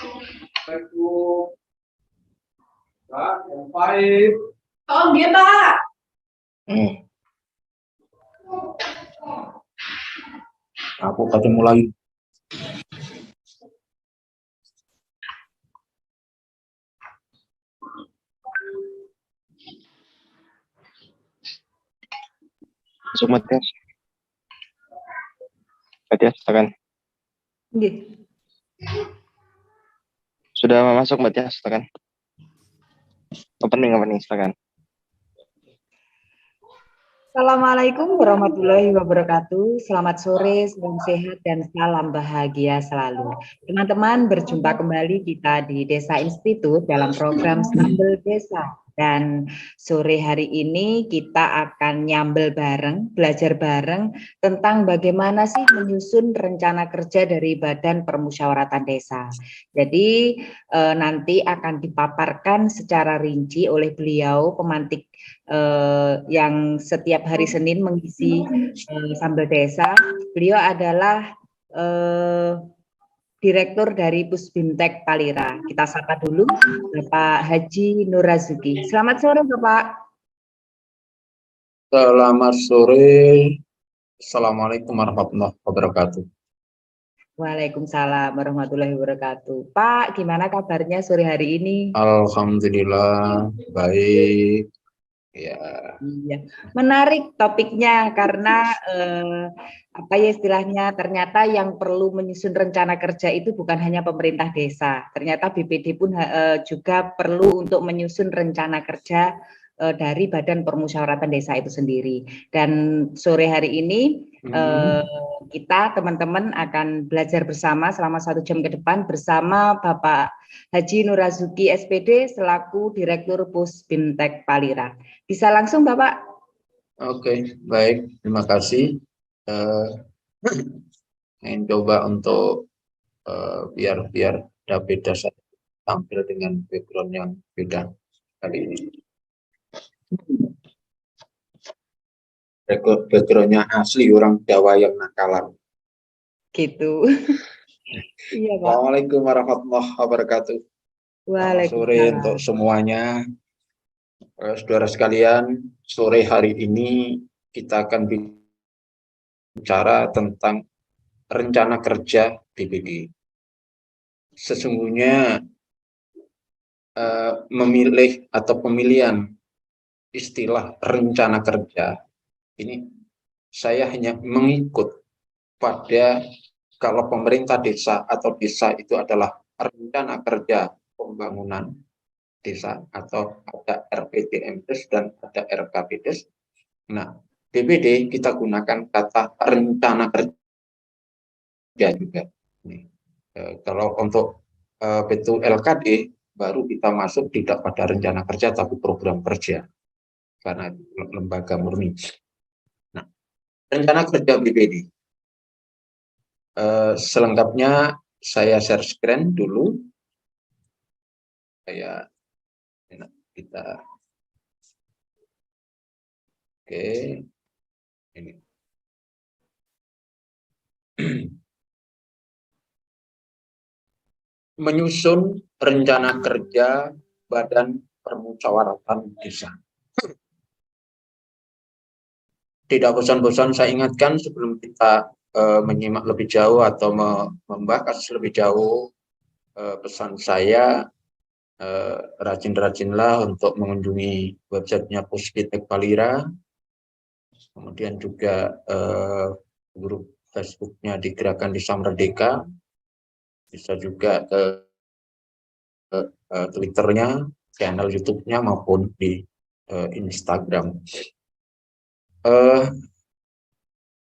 Assalamualaikum. Pak, yang baik. Oh, iya, Pak. Aku ketemu lagi. Masuk Matias. Matias, silakan. Sudah masuk Matias, silakan. Opening, silakan. Assalamualaikum warahmatullahi wabarakatuh. Selamat sore, salam sehat, dan salam bahagia selalu. Teman-teman, berjumpa kembali kita di Desa Institut dalam program Sambel Desa. Dan sore hari ini kita akan nyambel bareng, belajar bareng tentang bagaimana sih menyusun rencana kerja dari Badan Permusyawaratan Desa. Jadi nanti akan dipaparkan secara rinci oleh beliau pemantik yang setiap hari Senin mengisi Sambel Desa. Beliau adalah Direktur dari Pusbintek Palira. Kita sapa dulu Bapak Haji Nur Razuki. Selamat sore Bapak. Selamat sore. Assalamualaikum warahmatullahi wabarakatuh. Waalaikumsalam warahmatullahi wabarakatuh. Pak, gimana kabarnya sore hari ini? Alhamdulillah, baik. Ya. Iya, menarik topiknya karena apa ya istilahnya, ternyata yang perlu menyusun rencana kerja itu bukan hanya pemerintah desa, ternyata BPD pun juga perlu untuk menyusun rencana kerja dari Badan Permusyawaratan Desa itu sendiri. Dan sore hari ini kita teman-teman akan belajar bersama selama 1 jam ke depan bersama Bapak Haji Nur Razuki SPD selaku Direktur Pusbintek Palira. Bisa langsung Bapak? Oke, baik. Terima kasih. Ingin coba untuk biar beda tampil dengan background yang beda kali ini. Backgroundnya asli orang Jawa yang nakalan. Gitu. Iya, Pak. Assalamualaikum warahmatullahi wabarakatuh. Selamat sore untuk semuanya. Saudara sekalian, sore hari ini kita akan bicara tentang rencana kerja BPD. Sesungguhnya memilih atau pemilihan istilah rencana kerja ini saya hanya mengikut pada kalau pemerintah desa atau desa itu adalah rencana kerja pembangunan desa atau ada RPJMDes dan ada RKPDes. Nah, BPD kita gunakan kata rencana kerja juga. Kalau untuk betul LKD baru kita masuk tidak pada rencana kerja tapi program kerja karena lembaga murni. Nah, rencana kerja BPD. Selengkapnya saya share screen dulu. Kita oke ini menyusun rencana kerja Badan Permusyawaratan Desa. Tidak bosan-bosan saya ingatkan sebelum kita menyimak lebih jauh atau membahas lebih jauh, pesan saya rajin-rajinlah untuk mengunjungi websitenya Pusbintek Palira, kemudian juga grup Facebooknya di Gerakan Desa Merdeka, bisa juga Twitternya, channel YouTube-nya maupun di Instagram.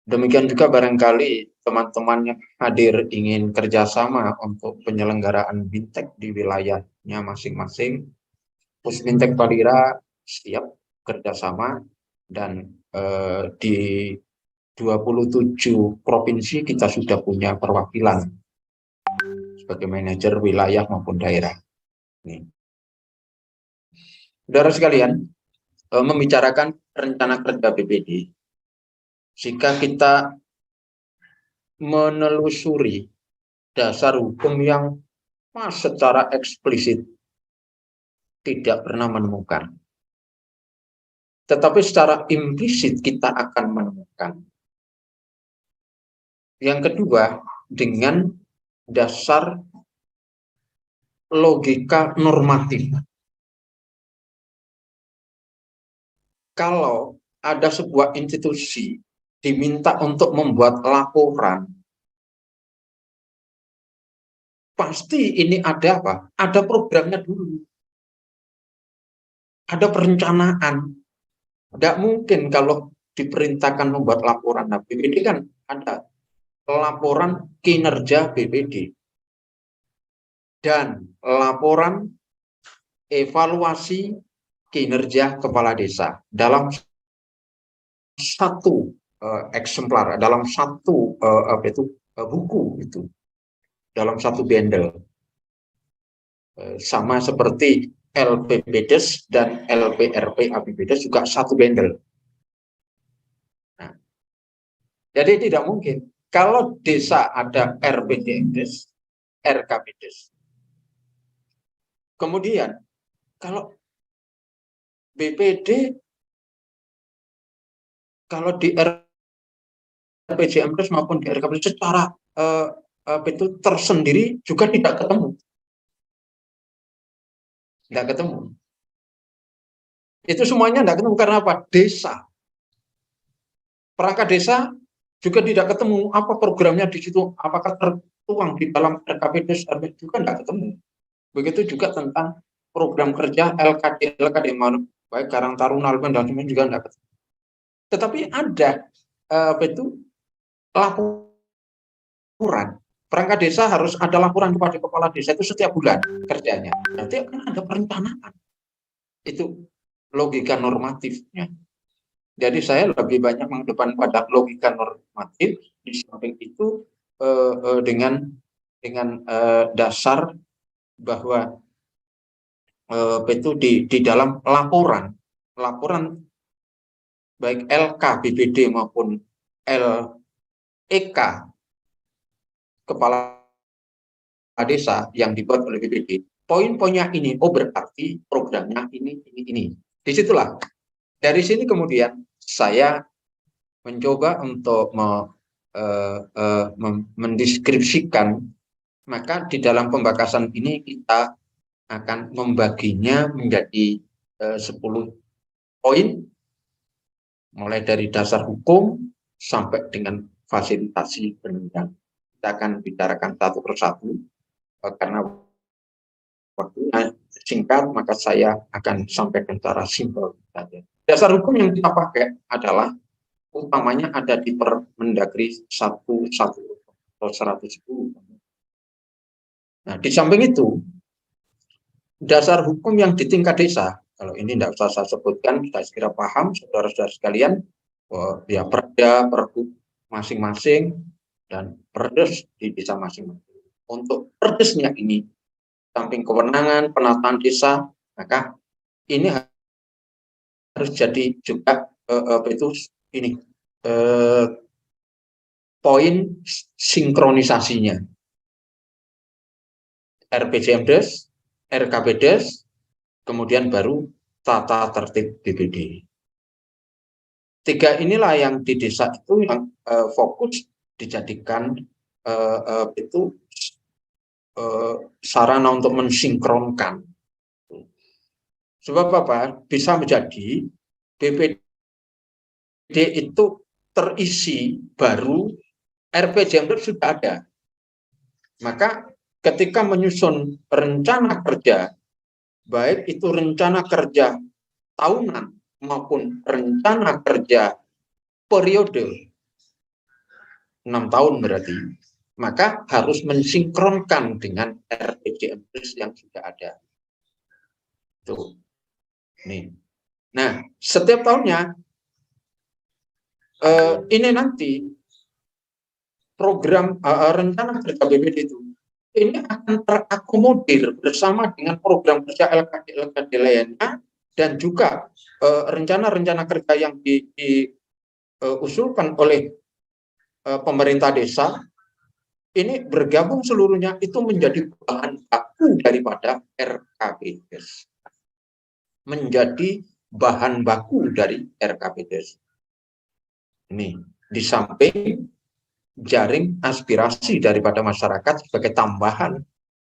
Demikian juga barangkali teman-teman yang hadir ingin kerjasama untuk penyelenggaraan bintek di wilayahnya masing-masing. Pusbintek Palira siap kerjasama dan di 27 provinsi kita sudah punya perwakilan sebagai manajer wilayah maupun daerah. Nih. Saudara sekalian, membicarakan rencana kerja BPD, jika kita menelusuri dasar hukum yang secara eksplisit tidak pernah menemukan. Tetapi secara implisit kita akan menemukan. Yang kedua, dengan dasar logika normatif. Kalau ada sebuah institusi diminta untuk membuat laporan, pasti ini ada apa? Ada programnya dulu. Ada perencanaan. Tidak mungkin kalau diperintahkan membuat laporan. Nah, BPD kan ada laporan kinerja BPD dan laporan evaluasi kinerja kepala desa dalam satu eksemplar, dalam satu buku itu, dalam satu bundle. Sama seperti LPPDes dan LPRP APBDes juga satu bundle. Nah, jadi tidak mungkin kalau desa ada RPDMdes, RKPDes. Kemudian kalau BPD, kalau di RPJMdes maupun di RKPDes secara itu tersendiri juga tidak ketemu. Tidak ketemu. Itu semuanya tidak ketemu karena apa? Desa. Perangkat desa juga tidak ketemu apa programnya di situ, apakah tertuang di dalam RKPDes, juga tidak ketemu. Begitu juga tentang program kerja LKD, baik Karang Taruna dan sebagainya juga tidak ketemu. Tetapi ada laporan. Perangkat desa harus ada laporan kepada kepala desa itu setiap bulan kerjanya. Nanti akan ada perencanaan. Itu logika normatifnya. Jadi saya lebih banyak mengedepan pada logika normatif, di samping itu dengan dasar bahwa itu di dalam laporan baik LK BPD maupun LEK kepala desa yang dibuat oleh BPD, poin-poinnya ini, berarti programnya ini. Disitulah. Dari sini kemudian saya mencoba untuk mendeskripsikan, maka di dalam pembakasan ini kita akan membaginya menjadi 10 poin, mulai dari dasar hukum sampai dengan fasilitasi penunjang. Kita akan bicarakan satu persatu, karena waktunya singkat, maka saya akan sampaikan secara simpel saja. Dasar hukum yang kita pakai adalah utamanya ada di Permendagri 11 atau 110. Nah, di samping itu, dasar hukum yang di tingkat desa, kalau ini tidak usah saya sebutkan, saya kira paham saudara-saudara sekalian, ya perda, pergub masing-masing, dan perdes di desa masing-masing. Untuk perdesnya ini, samping kewenangan penataan desa, maka ini harus jadi juga poin sinkronisasinya. RPJMdes, RKPDes, kemudian baru tata tertib BPD. 3 inilah yang di desa itu yang fokus dijadikan sarana untuk mensinkronkan. Sebab apa? Bisa menjadi BPD itu terisi baru, RPJMdes sudah ada. Maka ketika menyusun rencana kerja, baik itu rencana kerja tahunan maupun rencana kerja periode 6 tahun berarti, maka harus mensinkronkan dengan RPJMdes yang sudah ada. Tuh. Nih. Nah, setiap tahunnya ini nanti program rencana kerja BPD itu ini akan terakomodir bersama dengan program kerja LKD lainnya, dan juga rencana-rencana kerja yang diusulkan oleh pemerintah desa ini bergabung seluruhnya itu menjadi bahan baku daripada RKPDes. Menjadi bahan baku dari RKPDes. Ini di samping jaring aspirasi daripada masyarakat sebagai tambahan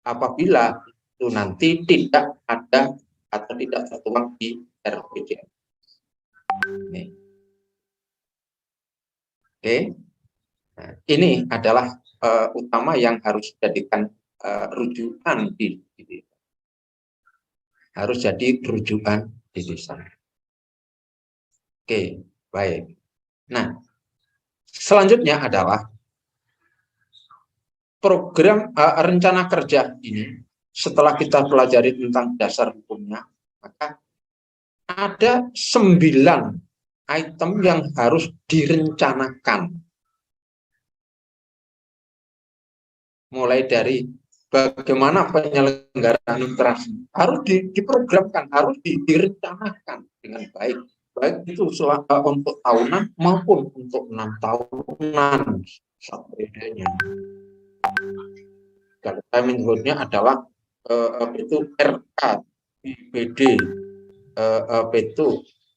apabila itu nanti tidak ada atau tidak tertuang di RPJM. Oke, nah, ini adalah utama yang harus dijadikan rujukan di harus jadi rujukan di desa. Oke, baik. Nah, selanjutnya adalah program rencana kerja ini. Setelah kita pelajari tentang dasar hukumnya, maka ada 9 item yang harus direncanakan. Mulai dari bagaimana penyelenggaraan administrasi harus diprogramkan, harus direncanakan dengan baik. Baik itu untuk tahunan maupun untuk 6 tahunan bedanya. Kalau Kemendikbudnya adalah itu RK BPD itu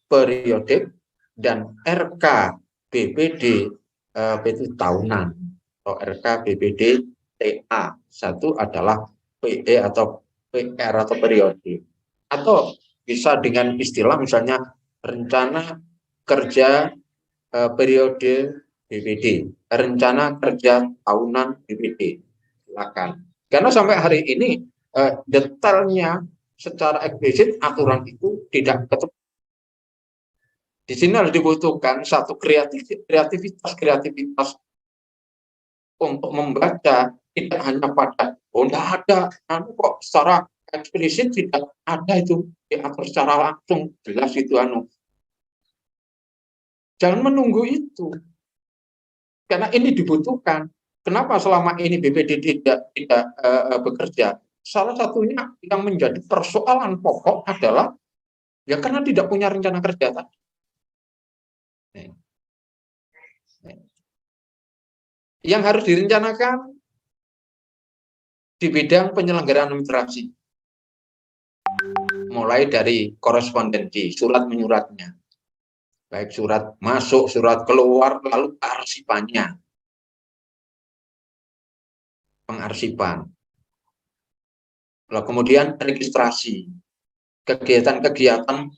periodik dan RK BPD itu tahunan atau RK BPD TA. Satu adalah PE atau PR atau periodik, atau bisa dengan istilah misalnya rencana kerja periode BPD, rencana kerja tahunan BPD. Silakan. Karena sampai hari ini detailnya secara eksplisit aturan itu tidak ketemu. Di sini harus dibutuhkan satu kreativitas untuk membaca, tidak hanya pada tidak ada, kok secara eksplisit tidak ada itu diatur secara langsung jelas itu Jangan menunggu itu, karena ini dibutuhkan. Kenapa selama ini BPD tidak bekerja? Salah satunya yang menjadi persoalan pokok adalah ya karena tidak punya rencana kerja tadi. Yang harus direncanakan di bidang penyelenggaraan administrasi, mulai dari korespondensi, surat menyuratnya, baik surat masuk, surat keluar, lalu arsipannya, pengarsipan, lalu kemudian registrasi, kegiatan-kegiatan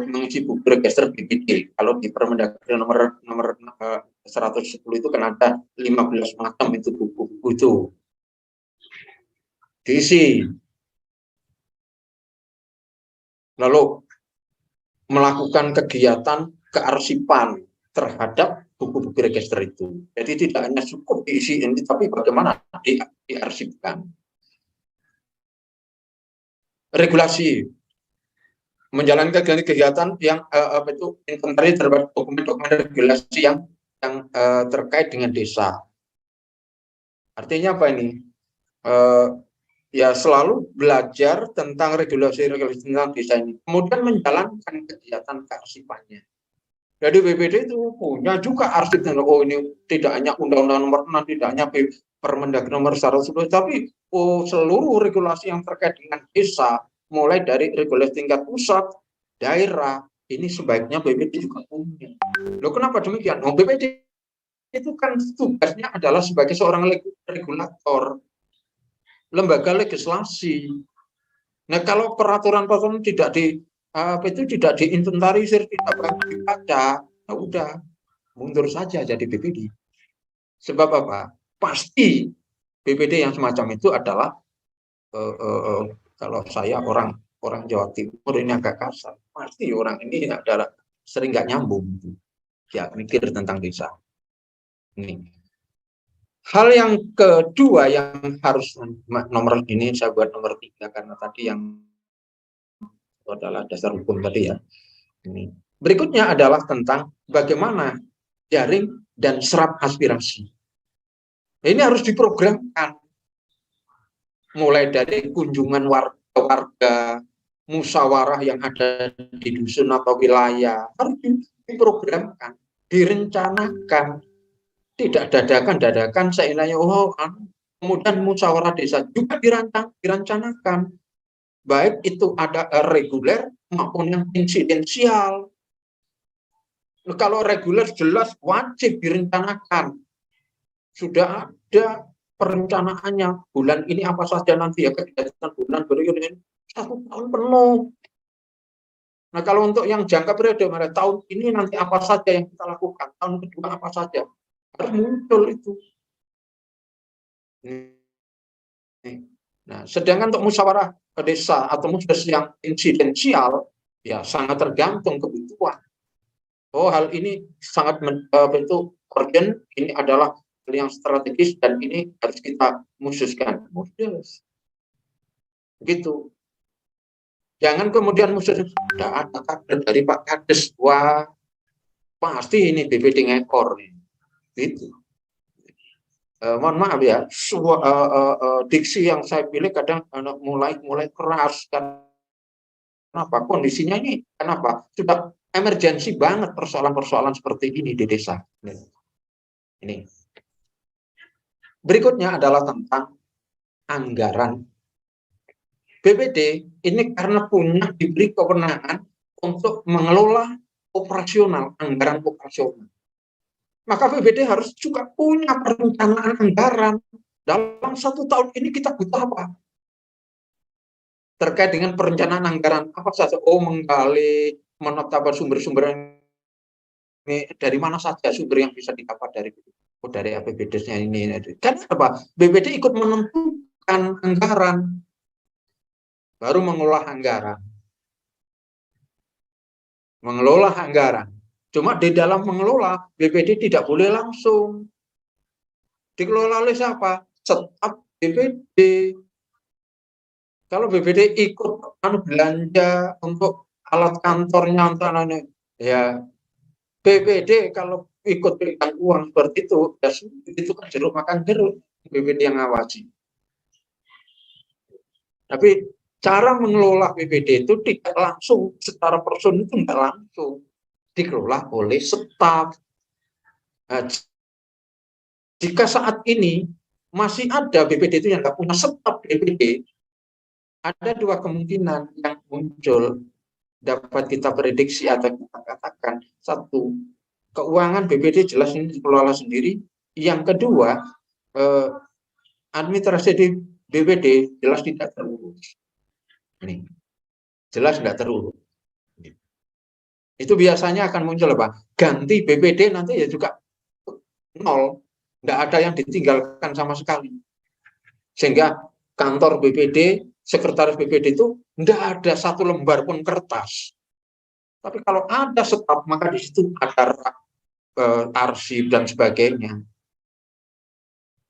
mengisi buku register BPD. Kalau di Permendagri nomor 110 itu kan ada 15 macam itu buku-buku itu diisi. Lalu melakukan kegiatan kearsipan terhadap buku-buku register itu. Jadi tidak hanya cukup diisi ini, tapi bagaimana diarsipkan. Regulasi, menjalankan kegiatan yang itu inventaris terhadap dokumen-dokumen regulasi yang terkait dengan desa. Artinya apa ini? Ya selalu belajar tentang regulasi-regulasi tentang desa ini, kemudian menjalankan kegiatan kearsipannya. Jadi BPD itu punya juga arsip, oh ini tidak hanya Undang-Undang Nomor 6, tidak hanya Permendagri Nomor 110, tapi seluruh regulasi yang terkait dengan desa, mulai dari regulasi tingkat pusat, daerah, ini sebaiknya BPD juga punya. Loh kenapa demikian? Oh, BPD itu kan tugasnya adalah sebagai seorang regulator, lembaga legislasi. Nah, kalau peraturan-peraturan tidak diinventarisir, tidak banyak dibaca, ya udah mundur saja jadi BPD. Sebab apa? Pasti BPD yang semacam itu adalah kalau saya orang Jawa Timur ini agak kasar, pasti orang ini adalah sering nggak nyambung, ya mikir tentang desa. Ini. Hal yang kedua yang harus nomor ini saya buat nomor 3 karena tadi yang itu adalah dasar hukum tadi ya. Ini. Berikutnya adalah tentang bagaimana jaring dan serap aspirasi. Ini harus diprogramkan. Mulai dari kunjungan warga, musyawarah yang ada di dusun atau wilayah, harus diprogramkan, direncanakan. Tidak dadakan seenaknya, Kemudian musyawarah desa juga dirancangkan, baik itu ada reguler maupun yang insidensial. Kalau reguler jelas wajib direncanakan, sudah ada perencanaannya, bulan ini apa saja nanti ya kegiatan bulan berikutnya 1 tahun penuh. Nah kalau untuk yang jangka periode tahun ini nanti apa saja yang kita lakukan, tahun kedua apa saja, harus muncul itu. Nah, sedangkan untuk musyawarah desa atau musyawarah yang insidensial, ya sangat tergantung kebutuhan. Oh, hal ini sangat bentuk urgent, ini adalah hal yang strategis dan ini harus kita khususkan. Gitu. Jangan kemudian khusus tidak ada kader dari Pak Kades, wah pasti ini BPD ngekor nih. Gitu. Mohon maaf ya, diksi yang saya pilih kadang mulai keras. Kenapa? Kondisinya ini kenapa? Sudah emergensi banget persoalan-persoalan seperti ini di desa. Ini. Berikutnya adalah tentang anggaran. BPD ini karena diberi kewenangan untuk mengelola operasional, anggaran operasional. Maka BPD harus juga punya perencanaan anggaran. Dalam 1 tahun ini kita butuh apa? Terkait dengan perencanaan anggaran, apa saja? Oh, menggali, menetapkan sumber-sumber ini, dari mana saja sumber yang bisa didapat dari oh, dari APBD-nya ini. Kan apa? BPD ikut menentukan anggaran, baru mengolah anggaran. Mengelola anggaran. Cuma di dalam mengelola, BPD tidak boleh langsung. Dikelola oleh siapa? Staf BPD. Kalau BPD ikut belanja untuk alat kantornya, ya BPD kalau ikut pegang uang seperti itu, ya itu kan jeruk makan jeruk, BPD yang ngawasi. Tapi cara mengelola BPD itu tidak langsung, secara person itu tidak langsung. Dikelola oleh staf. Nah, jika saat ini masih ada BPD itu yang nggak punya staf BPD, ada 2 kemungkinan yang muncul dapat kita prediksi atau kita katakan. 1, keuangan BPD jelas ini dikelola sendiri. Yang kedua, administrasi di BPD jelas tidak terurus. Ini jelas tidak terurus. Itu biasanya akan muncul apa? Ganti BPD nanti ya juga 0, tidak ada yang ditinggalkan sama sekali. Sehingga kantor BPD, sekretaris BPD itu tidak ada 1 lembar pun kertas. Tapi kalau ada staf, maka di situ ada arsip dan sebagainya.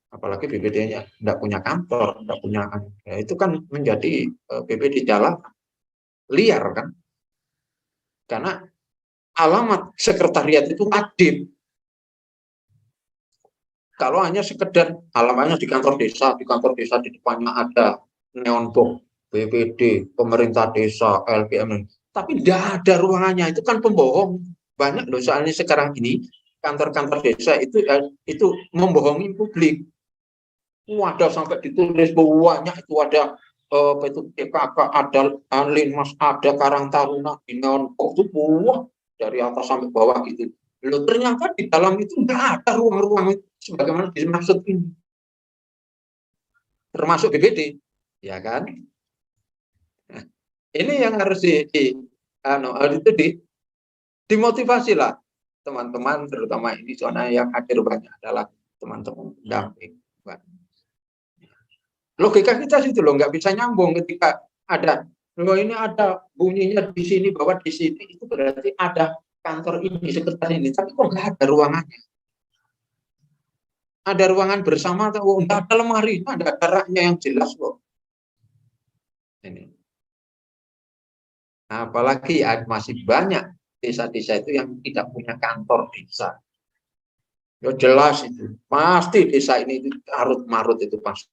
Apalagi BPD-nya tidak punya kantor, tidak punya, ya itu kan menjadi BPD jalan liar kan? Karena alamat sekretariat itu wajib. Kalau hanya sekedar alamatnya di kantor desa di depannya ada neon box BPD, pemerintah desa, LPM, tapi tidak ada ruangannya, itu kan pembohong. Banyak loh soalnya sekarang ini kantor-kantor desa itu membohongi publik. Ada sampai ditulis banyak itu ada itu PKK, ada Linmas, ada Karang Taruna, di neon box itu buah dari atas sampai bawah gitu. Loh, ternyata di dalam itu tidak ada ruang-ruang itu sebagaimana dimaksud ini. Termasuk BPD, ya kan? Nah, ini yang harus dimotivasi lah teman-teman, terutama ini zona yang hadir banyak adalah teman-teman pendamping. Logika kita situ loh, nggak bisa nyambung ketika ada, loh ini ada bunyinya di sini, bahwa di sini itu berarti ada kantor ini, sekretaris ini, tapi kok nggak ada ruangannya? Ada ruangan bersama atau nggak ada lemari, ada raknya yang jelas kok. Ini. Apalagi masih banyak desa-desa itu yang tidak punya kantor desa. Ya jelas itu, pasti desa ini itu carut marut itu pasti.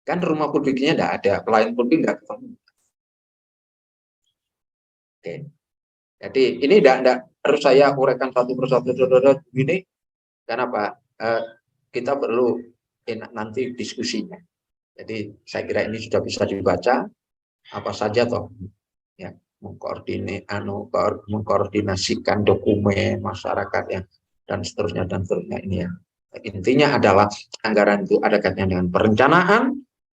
Kan rumah publiknya tidak ada, pelayan publik nggak ketemu. Oke. Jadi ini tidak harus saya uraikan satu persatu ini, Kenapa? Kita perlu nanti diskusinya. Jadi saya kira ini sudah bisa dibaca apa saja toh ya, mengkoordinasikan dokumen masyarakat yang dan seterusnya ini ya. Intinya adalah anggaran itu ada kaitannya dengan perencanaan,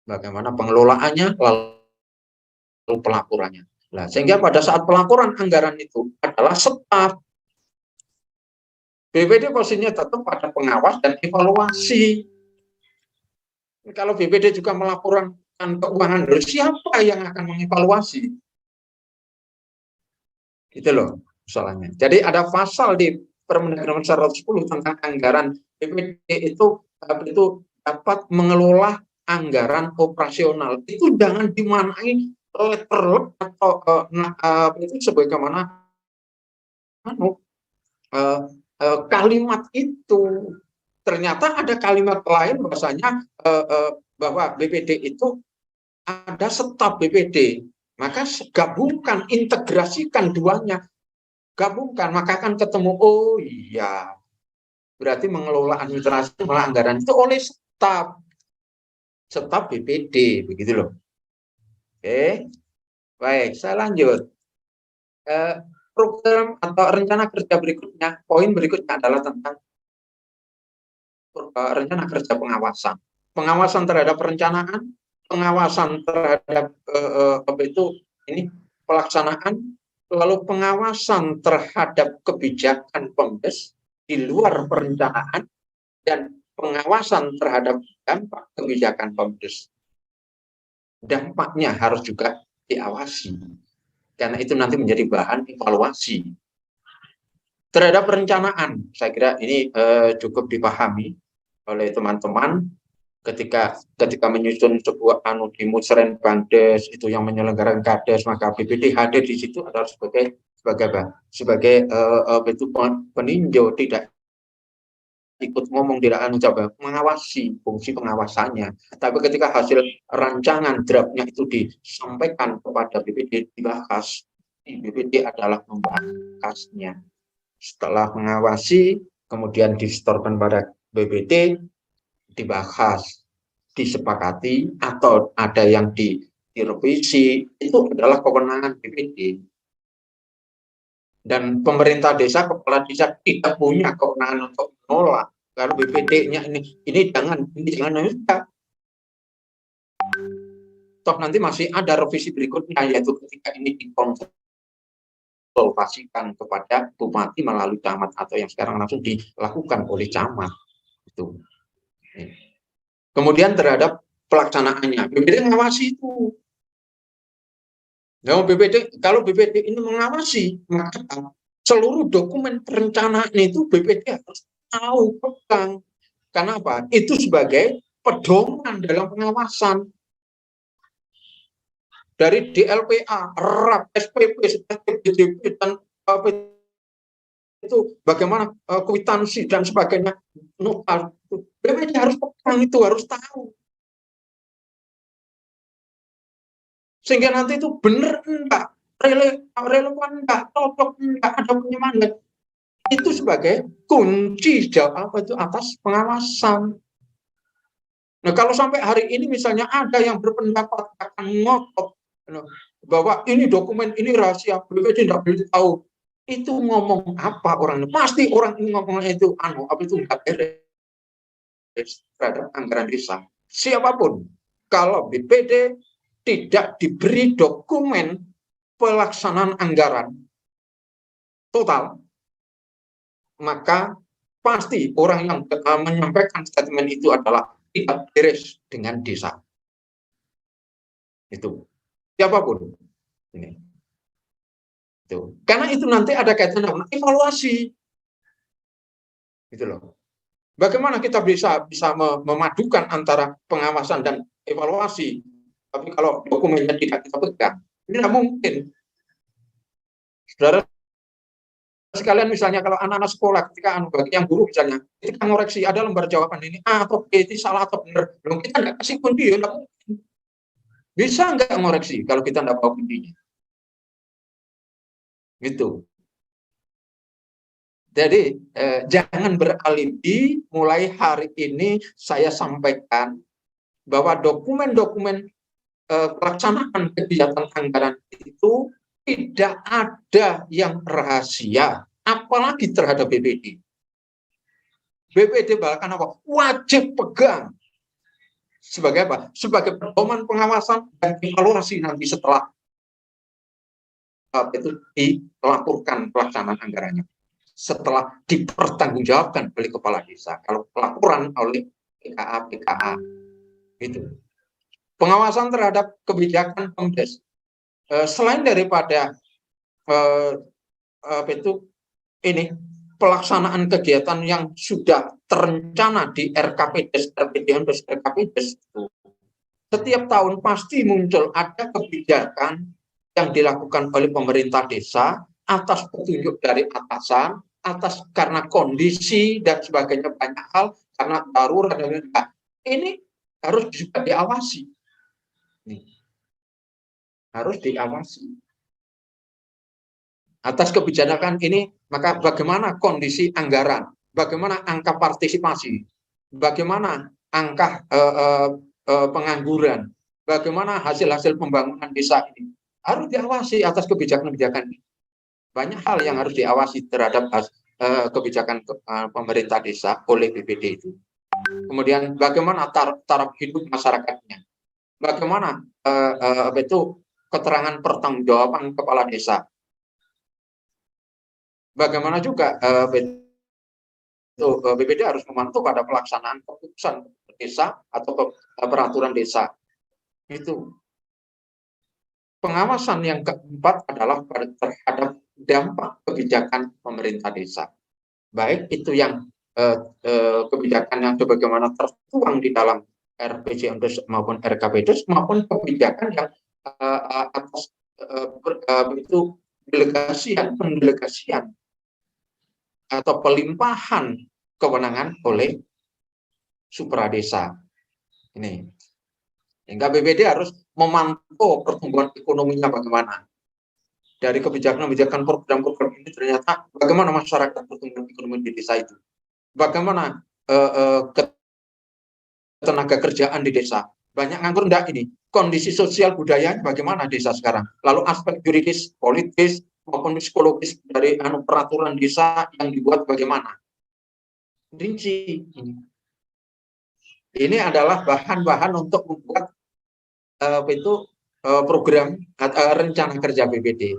bagaimana pengelolaannya, lalu pelaporannya. Nah, sehingga pada saat pelaporan anggaran itu adalah staf. BPD posisinya tetap pada pengawas dan evaluasi. Kalau BPD juga melaporkan keuangan, siapa yang akan mengevaluasi? Itu loh soalnya. Jadi ada pasal di Permendagri nomor 110 tentang anggaran BPD itu dapat mengelola anggaran operasional. Itu jangan dimanai letter atau itu sebagaimana kalimat itu. Ternyata ada kalimat lain bahwasanya bahwa BPD itu ada staf BPD. Maka gabungkan, integrasikan duanya. Gabungkan, maka akan ketemu, oh iya. Berarti mengelola administrasi, mengelola anggaran itu oleh staf BPD, begitu loh. Oke, baik, saya lanjut. Program atau rencana kerja berikutnya, poin berikutnya adalah tentang rencana kerja pengawasan. Pengawasan terhadap perencanaan, pengawasan terhadap pelaksanaan, lalu pengawasan terhadap kebijakan Pemdes di luar perencanaan, dan pengawasan terhadap dampak kebijakan Pemdes. Dampaknya harus juga diawasi, karena itu nanti menjadi bahan evaluasi. Terhadap perencanaan, saya kira ini cukup dipahami oleh teman-teman ketika menyusun sebuah di Musrenbangdes itu yang menyelenggarakan Kades, maka BPD hadir di situ adalah sebagai peninjau, tidak ikut ngomong, tidak mencoba mengawasi, fungsi pengawasannya. Tapi ketika hasil rancangan draftnya itu disampaikan kepada BPD, dibahas, BPD adalah membahasnya. Setelah mengawasi, kemudian disetorkan pada BPD, dibahas, disepakati, atau ada yang direvisi, itu adalah kewenangan BPD. Dan pemerintah desa, kepala desa tidak punya kewenangan untuk menolak. Kalau BPD-nya ini jangan. Toh nanti masih ada revisi berikutnya, yaitu ketika ini dikonsultasikan kepada bupati melalui camat, atau yang sekarang langsung dilakukan oleh camat. Itu. Kemudian terhadap pelaksanaannya, BPD mengawasi itu. Kalau BPD ini mengawasi, maka seluruh dokumen perencanaan itu BPD harus tahu, pegang. Karena apa? Itu sebagai pedoman dalam pengawasan. Dari DLPA, RAP, SPP, SPDP, dan itu bagaimana kwitansi dan sebagainya. BPD harus pegang itu, harus tahu. Sehingga nanti itu benar enggak, relevan enggak, cocok enggak, ada penyemangat. Itu sebagai kunci atas pengawasan. Nah, kalau sampai hari ini misalnya ada yang berpendapat akan ngotot bahwa ini dokumen ini rahasia, BPD tidak boleh tahu. Itu ngomong apa orang ini? Pasti orang ini ngomongnya itu enggak beres terhadap anggaran desa. Siapapun, kalau BPD tidak diberi dokumen pelaksanaan anggaran total, maka pasti orang yang menyampaikan statement itu adalah tidak beres dengan desa. Itu siapapun. Ini. Itu. Karena itu nanti ada kaitan dengan evaluasi. Gitu loh. Bagaimana kita bisa memadukan antara pengawasan dan evaluasi? Tapi kalau dokumennya tidak kita pegang, tidak mungkin. Saudara sekalian, misalnya kalau anak-anak sekolah, ketika bagi yang guru misalnya, ketika ngoreksi ada lembar jawaban ini A atau B, itu salah atau benar, belum kita nggak kasih kundi, ya bisa nggak ngoreksi kalau kita nggak bawa kundinya? Gitu. Jadi jangan beralibi. Mulai hari ini saya sampaikan bahwa dokumen-dokumen pelaksanaan kegiatan anggaran itu tidak ada yang rahasia, apalagi terhadap BPD. BPD bahkan apa? Wajib pegang. Sebagai apa? Sebagai pedoman pengawasan dan evaluasi nanti setelah itu dilaporkan pelaksanaan anggarannya. Setelah dipertanggungjawabkan oleh kepala desa, kalau pelaporan oleh PKA itu. Pengawasan terhadap kebijakan Pemdes, selain daripada ini pelaksanaan kegiatan yang sudah terencana di RKPDes, RPDMdes, RKPDes itu, setiap tahun pasti muncul ada kebijakan yang dilakukan oleh pemerintah desa atas petunjuk dari atasan, atas karena kondisi dan sebagainya, banyak hal karena darurat dan lain-lain. Ini harus juga diawasi. Harus diawasi. Atas kebijakan ini, maka bagaimana kondisi anggaran, bagaimana angka partisipasi, bagaimana angka pengangguran, bagaimana hasil-hasil pembangunan desa ini, harus diawasi atas kebijakan-kebijakan ini. Banyak hal yang harus diawasi terhadap kebijakan pemerintah desa oleh BPD itu. Kemudian bagaimana taraf hidup masyarakatnya, bagaimana keterangan pertanggungjawaban kepala desa, bagaimana juga BPD harus memantau pada pelaksanaan keputusan desa atau peraturan desa. Itu. Pengawasan yang keempat adalah terhadap dampak kebijakan pemerintah desa. Baik itu yang kebijakan yang sebagaimana tertuang di dalam RPJMdes maupun RKPDes, maupun kebijakan yang atas itu pendelegasian atau pelimpahan kewenangan oleh supradesa. Ini. Sehingga BPD harus memantau pertumbuhan ekonominya bagaimana. Dari kebijakan-kebijakan program-program ini ternyata bagaimana masyarakat pertumbuhan ekonomi di desa itu. Bagaimana tenaga kerjaan di desa. Banyak nganggur enggak ini. Kondisi sosial budaya bagaimana desa sekarang. Lalu aspek juridis, politis, maupun psikologis dari peraturan desa yang dibuat bagaimana. Rinci. Ini adalah bahan-bahan untuk membuat program rencana kerja BPD.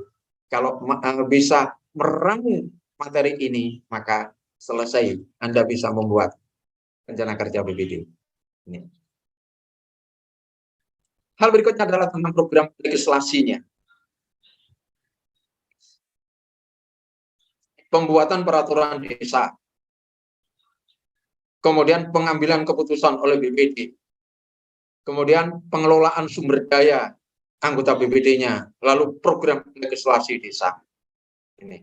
Kalau bisa meramu materi ini, maka selesai. Anda bisa membuat rencana kerja BPD. Ini. Hal berikutnya adalah tentang program legislasinya. Pembuatan peraturan desa. Kemudian pengambilan keputusan oleh BPD. Kemudian pengelolaan sumber daya anggota BPD-nya, lalu program legislasi desa. Ini.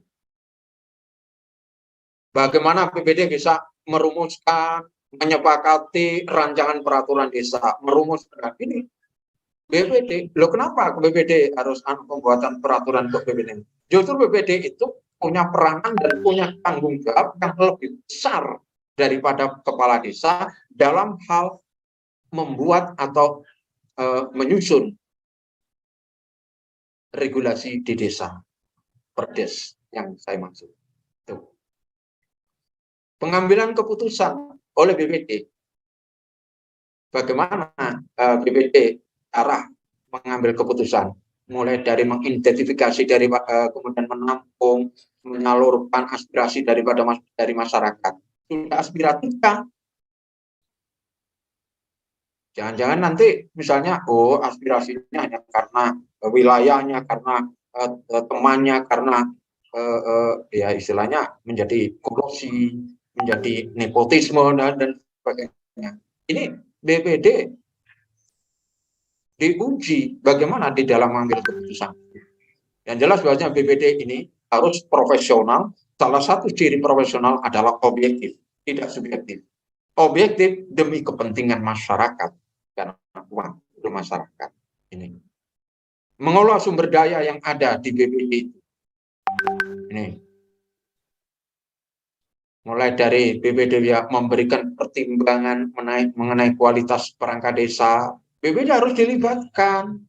Bagaimana BPD bisa merumuskan, menyepakati rancangan peraturan desa, merumuskan ini. BPD, loh kenapa BPD harus pembuatan peraturan untuk BPD? Justru BPD itu punya peranan dan punya tanggung jawab yang lebih besar daripada kepala desa dalam hal membuat atau menyusun regulasi di desa, perdes yang saya maksud. Tuh. Pengambilan keputusan oleh BPD. Bagaimana BPD arah mengambil keputusan? Mulai dari mengidentifikasi, dari kemudian menampung, menyalurkan aspirasi dari masyarakat. Sudah aspiratif kan? Jangan-jangan nanti misalnya, aspirasinya hanya karena wilayahnya, karena temannya, karena ya istilahnya menjadi kolusi, menjadi nepotisme dan sebagainya. Ini BPD diuji bagaimana di dalam mengambil keputusan. Yang jelas bahwasanya BPD ini harus profesional. Salah satu ciri profesional adalah objektif, tidak subjektif. Objektif demi kepentingan masyarakat karena uang untuk masyarakat. Ini mengolah sumber daya yang ada di BPD. Ini mulai dari BPD ya memberikan pertimbangan mengenai kualitas perangkat desa, BPD harus dilibatkan.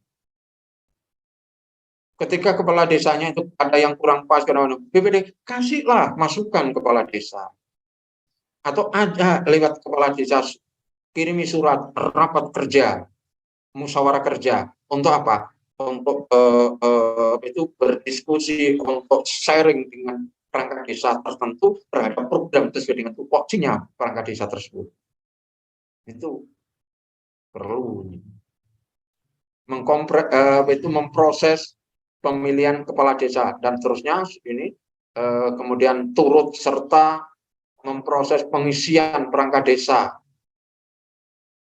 Ketika kepala desanya itu ada yang kurang pas, BPD kasihlah masukan kepala desa. Atau ada lewat kepala desa, kirimi surat rapat kerja, musyawarah kerja. Untuk apa? Untuk itu berdiskusi, untuk sharing dengan perangkat desa tertentu terhadap program sesuai dengan tupoksinya perangkat desa tersebut. Itu perlu itu memproses pemilihan kepala desa dan terusnya ini kemudian turut serta memproses pengisian perangkat desa,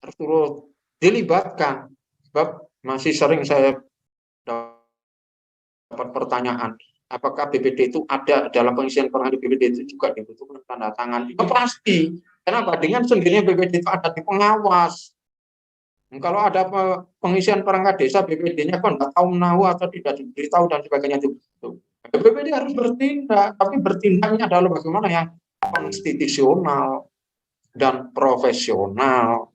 harus turut dilibatkan. Sebab masih sering saya dapat pertanyaan, apakah BPD itu ada dalam pengisian perangkat BPD itu juga dibutuhkan tanda tangan? Ya pasti. Kenapa? Dengan sendirinya BPD itu ada di pengawas. Kalau ada pengisian perangkat desa, BPD-nya kan nggak tahu menahu atau tidak diberitahu dan sebagainya itu. BPD harus bertindak, tapi bertindaknya adalah bagaimana yang konstitusional dan profesional,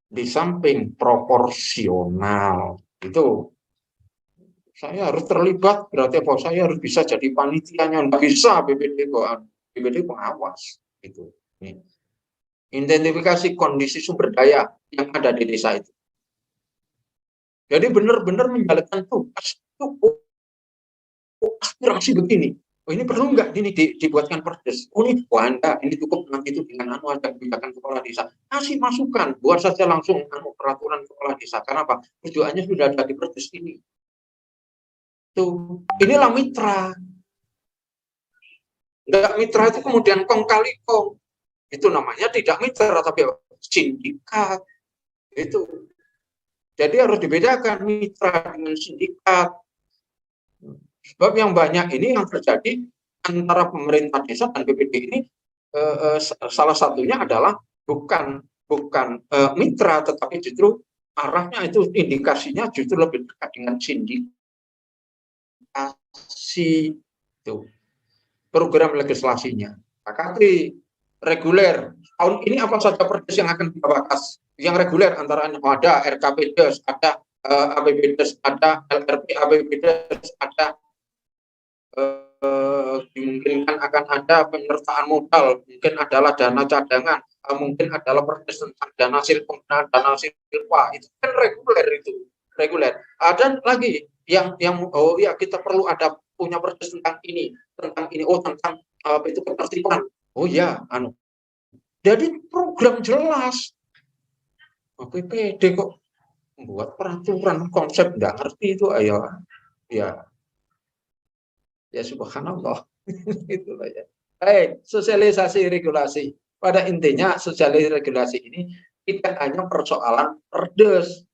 di samping proporsional. Itu saya harus terlibat, berarti apa? Saya harus bisa jadi panitianya, nggak bisa BPD pengawas. Gitu. Identifikasi kondisi sumber daya yang ada di desa itu. Jadi benar-benar menjalankan tugas itu aspirasi begini. Oh, ini perlu nggak ini dibuatkan perdes? Oh ini enggak, ini cukup nanti itu dengan ada kebijakan kepala desa. Kasih masukan, buat saja langsung peraturan kepala desa. Kenapa? Tujuannya sudah ada di perdes ini. Tuh, inilah mitra. Enggak mitra itu kemudian kong kali kong. Itu namanya tidak mitra tapi sindikat. Itu. Jadi harus dibedakan mitra dengan sindikat. Sebab yang banyak ini yang terjadi antara pemerintah desa dan BPD ini salah satunya adalah bukan mitra tetapi justru arahnya itu indikasinya justru lebih dekat dengan sindikasi itu. Program legislasinya. Pakati reguler. Tahun ini apa saja perdes yang akan kita bahas? Yang reguler antara ada RKPdes, ada APBdes, ada LRP APBdes, ada dimungkinkan akan ada penyertaan modal, mungkin adalah dana cadangan, mungkin adalah perdes tentang dana silpa, itu kan reguler. Dan lagi yang oh ya kita perlu ada punya perdes tentang ini, oh tentang itu ketertiban, oh ya jadi program jelas. BPD kok membuat peraturan konsep nggak ngerti itu, ayo ya subhanallah. Itulah ya. Baik, sosialisasi regulasi. Pada intinya sosialisasi regulasi ini tidak hanya persoalan perdes.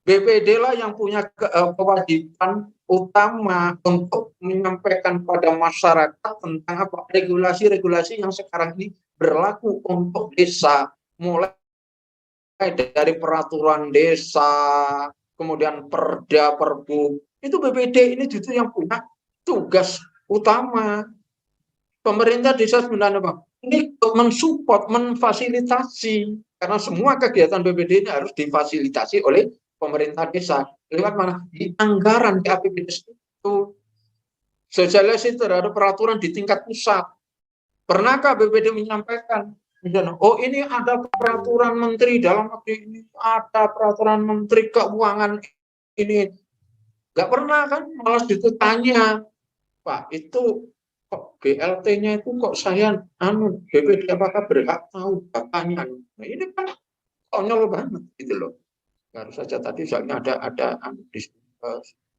BPD lah yang punya kewajiban utama untuk menyampaikan pada masyarakat tentang apa regulasi-regulasi yang sekarang ini berlaku untuk desa, mulai dari peraturan desa, kemudian perda, perbu. Itu BPD ini justru yang punya tugas utama. Pemerintah desa sebenarnya Pak, ini mensupport, memfasilitasi, karena semua kegiatan BPD ini harus difasilitasi oleh pemerintah desa. Lewat mana? Di anggaran di APBdes itu. Sosialisasi terhadap peraturan di tingkat pusat. Pernahkah BPD menyampaikan, oh ini ada peraturan menteri dalam negeri ini, ada peraturan menteri keuangan ini. Nggak pernah kan, malah ditanya, Pak itu kok BLT-nya itu kok saya BPD apakah berhak tahu bapaknya? Nah, ini kan konyol banget gitu loh. Baru saja tadi soalnya ada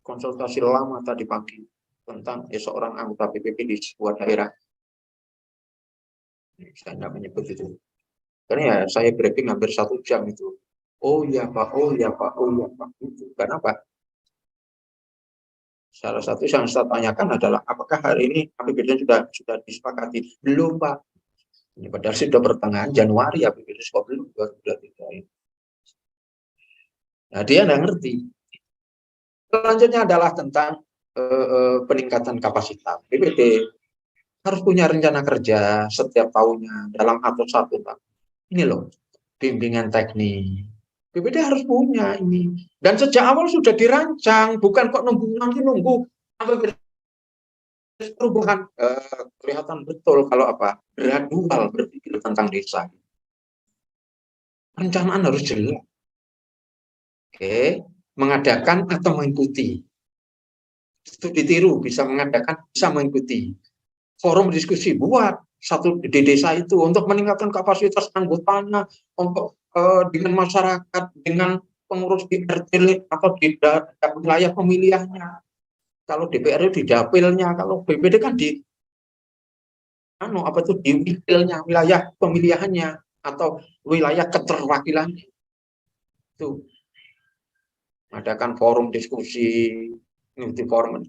konsultasi lama tadi pagi tentang seorang anggota BPP di sebuah daerah. Saya tidak menyebut itu. Karena ya saya briefing hampir 1 jam itu. Oh iya Pak, oh iya Pak, oh iya Pak. Itu. Karena Pak, salah satu yang saya tanyakan adalah apakah hari ini APBD sudah disepakati? Belum Pak. Ini padahal sudah pertengahan Januari APBD kok belum 2023. Nah dia tidak ngerti. Selanjutnya adalah tentang peningkatan kapasitas BPD. harus punya rencana kerja setiap tahunnya dalam atau 1 tahun. Ini loh, bimbingan teknik. BPD harus punya ini. Dan sejak awal sudah dirancang, bukan kok nunggu sampai perubahan. Kelihatan betul kalau gradual berpikir tentang desa. Perencanaan harus jelas. Oke, mengadakan atau mengikuti. Itu ditiru, bisa mengadakan, bisa mengikuti. Forum diskusi buat di desa itu untuk meningkatkan kapasitas anggotanya, untuk dengan masyarakat, dengan pengurus di RT atau di wilayah pemilihannya. Kalau DPR di dapilnya, kalau BPD kan di di wakilnya, wilayah pemilihannya atau wilayah keterwakilannya. Itu mengadakan forum diskusi, mengikuti forum.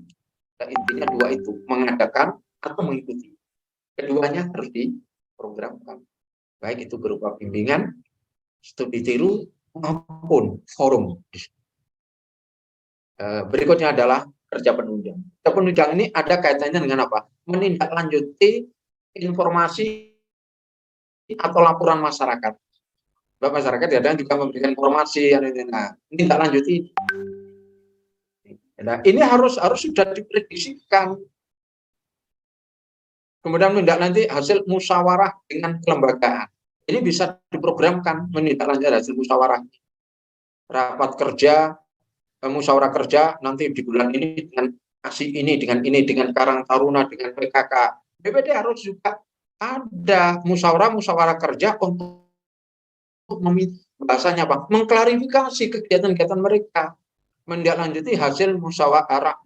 Intinya 2 itu, mengadakan atau mengikuti. Keduanya harus diprogramkan. Baik itu berupa bimbingan, studi tiru, maupun forum. Berikutnya adalah kerja penunjang. Kerja penunjang ini ada kaitannya dengan apa? Menindaklanjuti informasi atau laporan masyarakat. Masyarakat kadang juga memberikan informasi yang menindaklanjuti. Nah, ini harus sudah diprediksikan. Kemudian menindaklanjuti hasil musyawarah dengan kelembagaan. Ini bisa diprogramkan menindaklanjuti hasil musyawarah. Rapat kerja, musyawarah kerja nanti di bulan ini dengan aksi ini, dengan Karang Taruna, dengan PKK. BPD harus juga ada musyawarah kerja untuk bahasanya mengklarifikasi kegiatan-kegiatan mereka, menindaklanjuti hasil musyawarah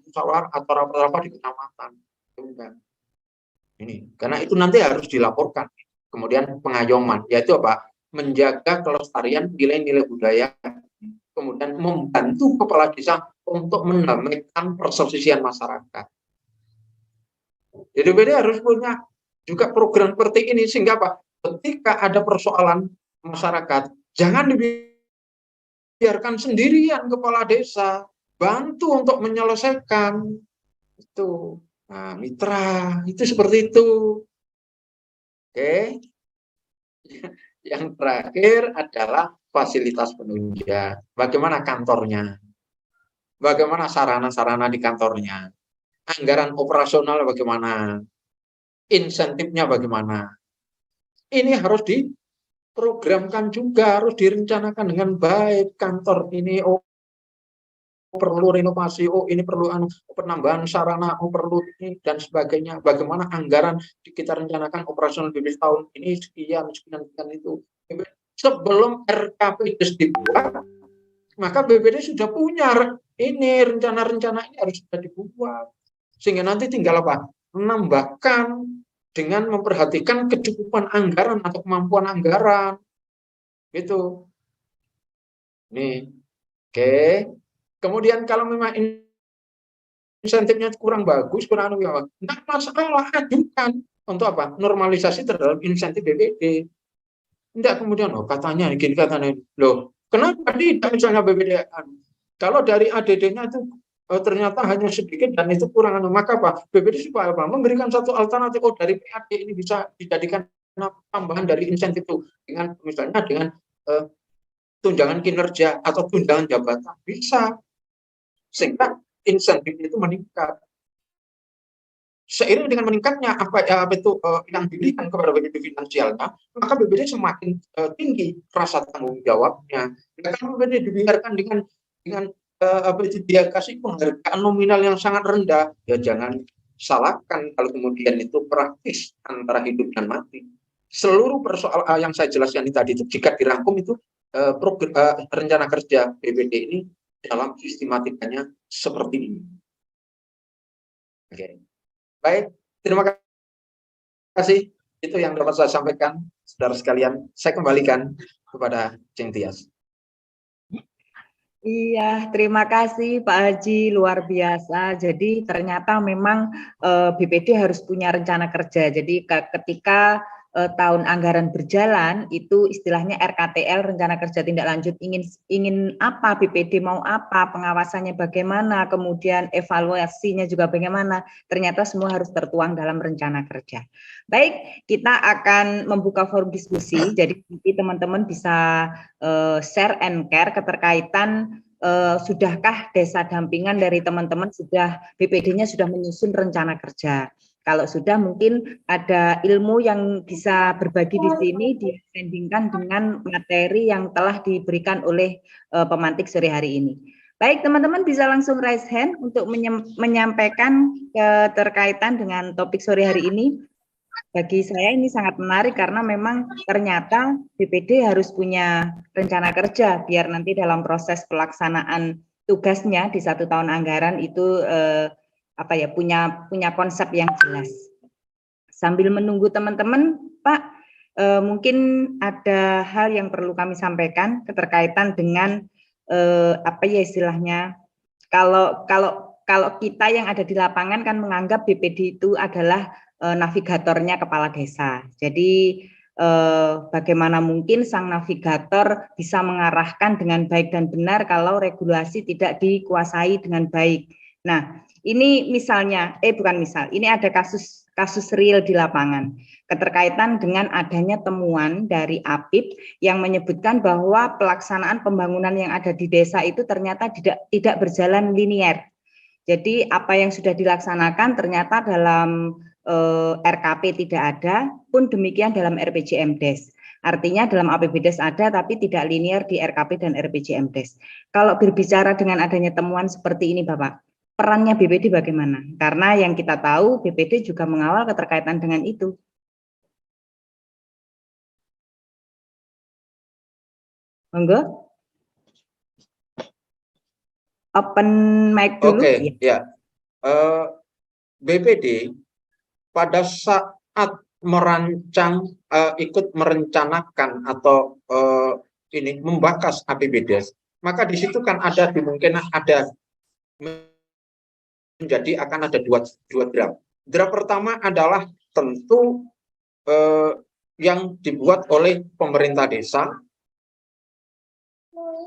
atau rapat-rapat di kecamatan. Ini karena itu nanti harus dilaporkan. Kemudian pengayoman, yaitu menjaga kelestarian nilai-nilai budaya, kemudian membantu kepala desa untuk mendamaikan perselisihan masyarakat. Jadi BPD harus punya juga program seperti ini sehingga ketika ada persoalan masyarakat, jangan dibiarkan sendirian kepala desa, bantu untuk menyelesaikan itu. Nah, mitra itu seperti itu. Oke. Yang terakhir adalah fasilitas penunjang. Bagaimana kantornya? Bagaimana sarana-sarana di kantornya? Anggaran operasional bagaimana? Insentifnya bagaimana? Ini harus diprogramkan juga, harus direncanakan dengan baik. Kantor ini perlu renovasi, ini perlu penambahan sarana, perlu ini dan sebagainya. Bagaimana anggaran kita rencanakan operasional BPD tahun ini sekian itu. Sebelum RKPDes dibuat, maka BPD sudah punya ini rencana-rencana ini harus sudah dibuat. Sehingga nanti tinggal menambahkan dengan memperhatikan kecukupan anggaran atau kemampuan anggaran. Gitu. Nih. Oke. Kemudian kalau memang insentifnya kurang bagus, kurang enggak masalah, ajukan untuk normalisasi terhadap insentif BPD. Enggak kemudian katanya loh, kenapa tidak misalnya BPD kalau dari ADD-nya itu ternyata hanya sedikit dan itu kurang maka BPD supaya memberikan satu alternatif dari PAD ini bisa dijadikan tambahan dari insentif itu dengan misalnya dengan tunjangan kinerja atau tunjangan jabatan bisa sehingga insentif itu meningkat. Seiring dengan meningkatnya yang diberikan kepada BPD finansialnya, maka BPD semakin tinggi rasa tanggung jawabnya. Nah, kalau BPD dibiarkan dengan dia kasih penghargaan nominal yang sangat rendah, ya jangan salahkan kalau kemudian itu praktis antara hidup dan mati. Seluruh persoalan yang saya jelaskan tadi itu jika dirangkum itu rencana kerja BPD ini dalam sistematikanya seperti ini. Oke. Baik, terima kasih. Itu yang dapat saya sampaikan, saudara sekalian. Saya kembalikan kepada Ceng Tias. Iya, terima kasih Pak Haji, luar biasa. Jadi ternyata memang BPD harus punya rencana kerja. Jadi ketika tahun anggaran berjalan itu istilahnya RKTL, rencana kerja tindak lanjut, ingin apa, BPD mau apa, pengawasannya bagaimana, kemudian evaluasinya juga bagaimana, ternyata semua harus tertuang dalam rencana kerja. Baik, kita akan membuka forum diskusi, jadi nanti teman-teman bisa share and care keterkaitan sudahkah desa dampingan dari teman-teman sudah BPD-nya sudah menyusun rencana kerja. Kalau sudah mungkin ada ilmu yang bisa berbagi di sini disandingkan dengan materi yang telah diberikan oleh pemantik sore hari ini. Baik, teman-teman bisa langsung raise hand untuk menyampaikan keterkaitan dengan topik sore hari ini. Bagi saya ini sangat menarik karena memang ternyata BPD harus punya rencana kerja biar nanti dalam proses pelaksanaan tugasnya di 1 tahun anggaran itu punya konsep yang jelas. Sambil menunggu teman-teman, Pak, mungkin ada hal yang perlu kami sampaikan keterkaitan dengan istilahnya kalau kita yang ada di lapangan kan menganggap BPD itu adalah navigatornya kepala desa. Jadi bagaimana mungkin sang navigator bisa mengarahkan dengan baik dan benar kalau regulasi tidak dikuasai dengan baik. Nah, ini misalnya, ini ada kasus real di lapangan keterkaitan dengan adanya temuan dari APIP yang menyebutkan bahwa pelaksanaan pembangunan yang ada di desa itu ternyata tidak berjalan linier. Jadi apa yang sudah dilaksanakan ternyata dalam RKP tidak ada, pun demikian dalam RPJMDes. Artinya dalam APBDes ada tapi tidak linier di RKP dan RPJMDes. Kalau berbicara dengan adanya temuan seperti ini Bapak, perannya BPD bagaimana? Karena yang kita tahu BPD juga mengawal keterkaitan dengan itu. Monggo. Open mic dulu. Oke, ya. BPD pada saat merancang, ikut merencanakan atau ini membahas APBDes, maka di situ kan ada dimungkinkan ada menjadi akan ada dua draft. Draft pertama adalah tentu yang dibuat oleh pemerintah desa.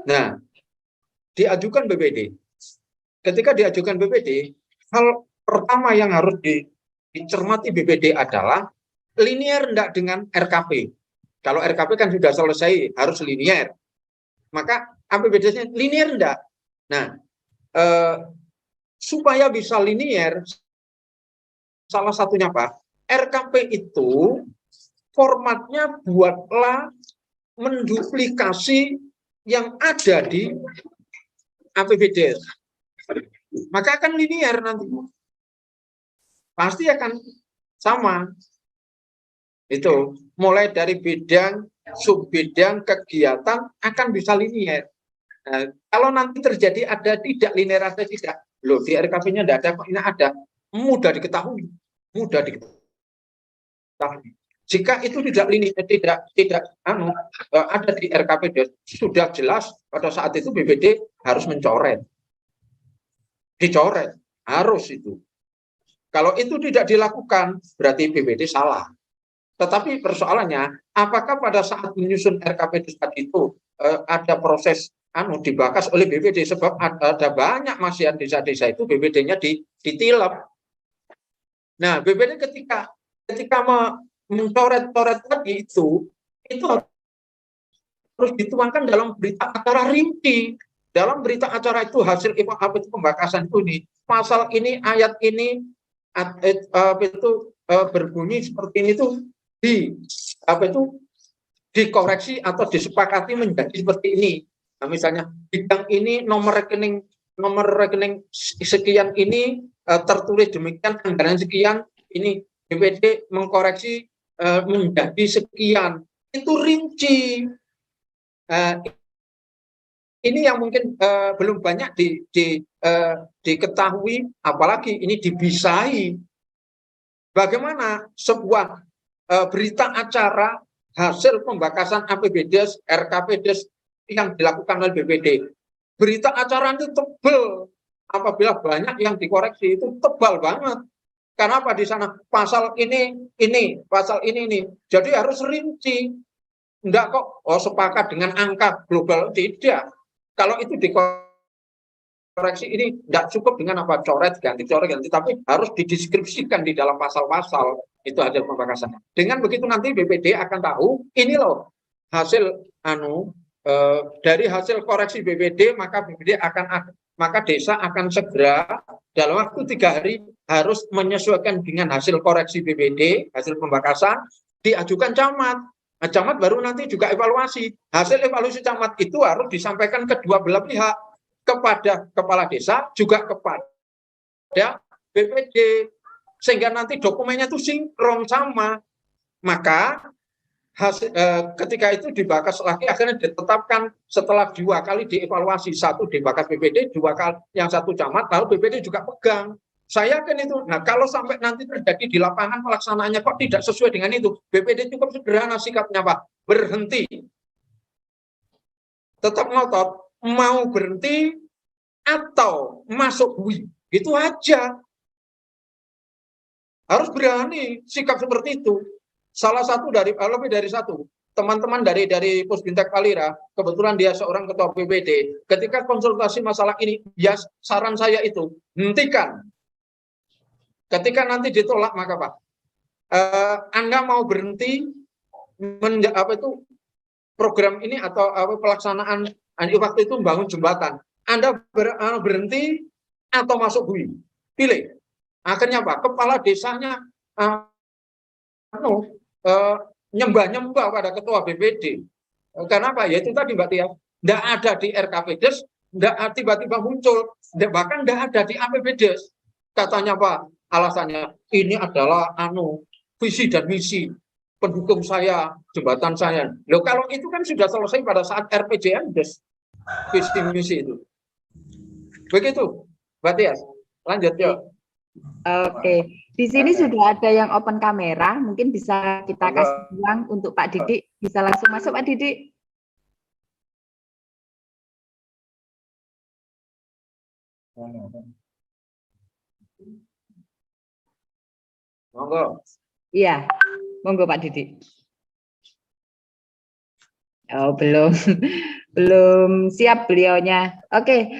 Nah, diajukan BPD. Ketika diajukan BPD, hal pertama yang harus dicermati BPD adalah linier enggak dengan RKP. Kalau RKP kan sudah selesai, harus linier. Maka APBDes-nya linier enggak? Nah, supaya bisa linier, salah satunya Pak, RKP itu formatnya buatlah menduplikasi yang ada di APBDes. Maka akan linier nanti. Pasti akan sama. Itu mulai dari bidang, subbidang, kegiatan akan bisa linier. Nah, kalau nanti terjadi ada tidak linier atau tidak, loh di RKP-nya tidak ada, kok ini ada, mudah diketahui. Jika itu tidak linier, tidak ada di RKP, sudah jelas pada saat itu BPD harus mencoret. Dicoret, harus itu. Kalau itu tidak dilakukan, berarti BPD salah. Tetapi persoalannya, apakah pada saat menyusun RKP tadi itu ada proses dibahas oleh BPD, sebab ada banyak masih desa-desa itu BPD-nya ditilap. Nah, BPD ketika mencoret-coret tadi itu harus dituangkan dalam berita acara rinci. Dalam berita acara itu hasil itu pembakasan ini, pasal ini, ayat ini, berbunyi seperti ini tuh dikoreksi atau disepakati menjadi seperti ini. Nah, misalnya bidang ini nomor rekening sekian ini tertulis demikian, anggaran sekian, ini BPD mengkoreksi menjadi sekian. Itu rinci. Ini yang mungkin belum banyak diketahui, apalagi ini dibisai. Bagaimana sebuah berita acara hasil pembakasan APBDes, RKPDes yang dilakukan oleh BPD. Berita acara itu tebal, apabila banyak yang dikoreksi itu tebal banget. Kenapa di sana pasal ini, pasal ini. Jadi harus rinci. Enggak kok, sepakat dengan angka global, tidak. Kalau itu dikoreksi ini enggak cukup dengan apa coret ganti, tapi harus dideskripsikan di dalam pasal-pasal itu hasil pembahasan. Dengan begitu nanti BPD akan tahu ini loh hasil dari hasil koreksi BPD, maka desa akan segera dalam waktu 3 hari harus menyesuaikan dengan hasil koreksi BPD, hasil pembakasan, diajukan camat. Nah, camat baru nanti juga evaluasi. Hasil evaluasi camat itu harus disampaikan kedua belah pihak, kepada kepala desa, juga kepada BPD. Sehingga nanti dokumennya itu sinkron sama. Maka ketika itu dibahas lagi, akhirnya ditetapkan setelah 2 kali dievaluasi, 1 dibahas BPD, 2 kali yang 1 camat, lalu BPD juga pegang. Saya yakin itu. Nah, kalau sampai nanti terjadi di lapangan pelaksanaannya kok tidak sesuai dengan itu, BPD cukup sederhana sikapnya, Pak. Berhenti. Tetap ngotot, mau berhenti atau masuk bui. Itu aja. Harus berani sikap seperti itu. Salah satu dari lebih dari 1 teman-teman dari Pusbintek Palira, kebetulan dia seorang ketua BPD, ketika konsultasi masalah ini, ya saran saya itu hentikan. Ketika nanti ditolak, maka Pak, Anda mau berhenti program ini atau pelaksanaan waktu itu membangun jembatan, Anda berhenti atau masuk bui, pilih. Akhirnya Pak, kepala desanya nyembah-nyembah pada ketua BPD. Kenapa? Ya itu tadi Mbak Tia, tidak ada di RKPDes, tidak tiba-tiba muncul, bahkan tidak ada di APBDes. Katanya Pak, alasannya ini adalah visi dan misi pendukung saya, jembatan saya. Loh, kalau itu kan sudah selesai pada saat RPJMDes, visi misi itu. Begitu, Mbak Tia. Lanjut yuk. Oke, di sini sudah ada yang open kamera, mungkin bisa kita kasih ruang untuk Pak Didik, bisa langsung masuk Pak Didik. Monggo. Iya, monggo Pak Didik. Oh, belum siap beliaunya. Oke,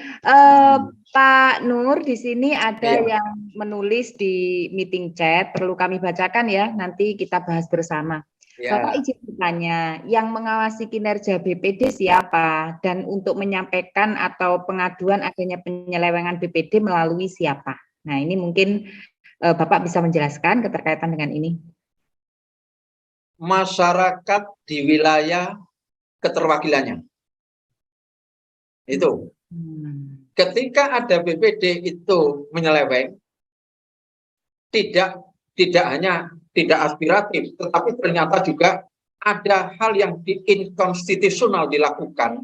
Pak Nur, di sini ada yang menulis di meeting chat, perlu kami bacakan ya, nanti kita bahas bersama. Bapak izin bertanya, yang mengawasi kinerja BPD siapa? Dan untuk menyampaikan atau pengaduan adanya penyelewengan BPD melalui siapa? Nah, ini mungkin Bapak bisa menjelaskan keterkaitan dengan ini. Masyarakat di wilayah keterwakilannya. Itu. Ketika ada BPD itu menyeleweng, tidak hanya tidak aspiratif, tetapi ternyata juga ada hal yang inkonstitusional dilakukan.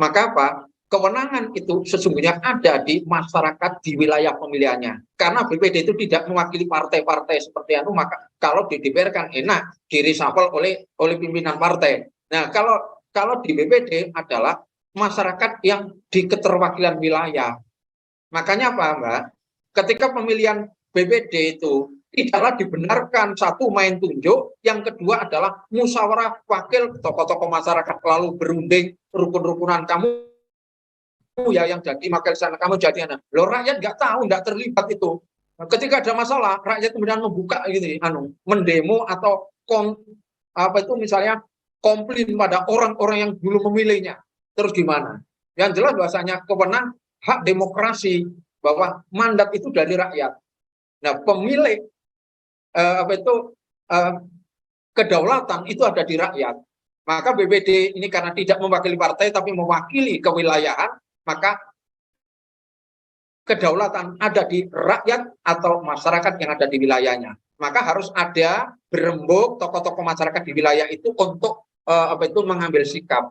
Maka apa? Kewenangan itu sesungguhnya ada di masyarakat di wilayah pemilihannya. Karena BPD itu tidak mewakili partai-partai seperti itu, maka kalau di DPR kan enak direshuffle oleh pimpinan partai. Nah, kalau di BPD adalah masyarakat yang di keterwakilan wilayah. Makanya apa, Mbak? Ketika pemilihan BPD itu tidaklah dibenarkan, 1 main tunjuk, yang kedua adalah musyawarah wakil tokoh-tokoh masyarakat lalu berunding rukun-rukunan, kamu ya yang jadi wakil sana, kamu jadi anak. Loh, rakyat nggak tahu, nggak terlibat itu. Ketika ada masalah, rakyat kemudian membuka gitu, mendemo atau misalnya komplain pada orang-orang yang dulu memilihnya. Terus gimana? Yang jelas bahasanya kewenangan hak demokrasi, bahwa mandat itu dari rakyat. Nah, pemilik kedaulatan itu ada di rakyat. Maka BPD ini karena tidak mewakili partai tapi mewakili kewilayahan, maka kedaulatan ada di rakyat atau masyarakat yang ada di wilayahnya. Maka harus ada berembuk tokoh-tokoh masyarakat di wilayah itu untuk mengambil sikap.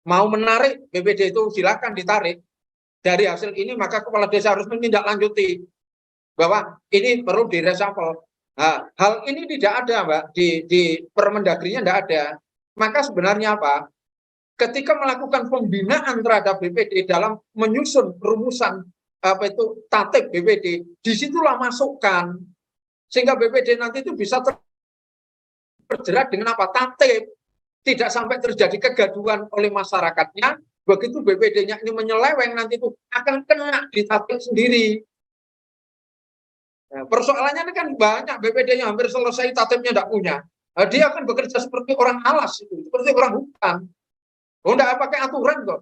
Mau menarik BPD itu silakan ditarik. Dari hasil ini maka kepala desa harus menindaklanjuti bahwa ini perlu direshuffle. Nah, hal ini tidak ada, Mbak, di Permendagrinya tidak ada. Maka sebenarnya apa? Ketika melakukan pembinaan terhadap BPD dalam menyusun rumusan tatip BPD, disitulah masukkan sehingga BPD nanti itu bisa terjerat dengan tatip, tidak sampai terjadi kegaduhan oleh masyarakatnya. Begitu BPD-nya ini menyeleweng, nanti itu akan kena di tatip sendiri. Nah, persoalannya ini kan banyak BPD-nya hampir selesai, tatipnya tidak punya. Nah, dia akan bekerja seperti orang alas itu, seperti orang hutan. Tidak pakai aturan kok.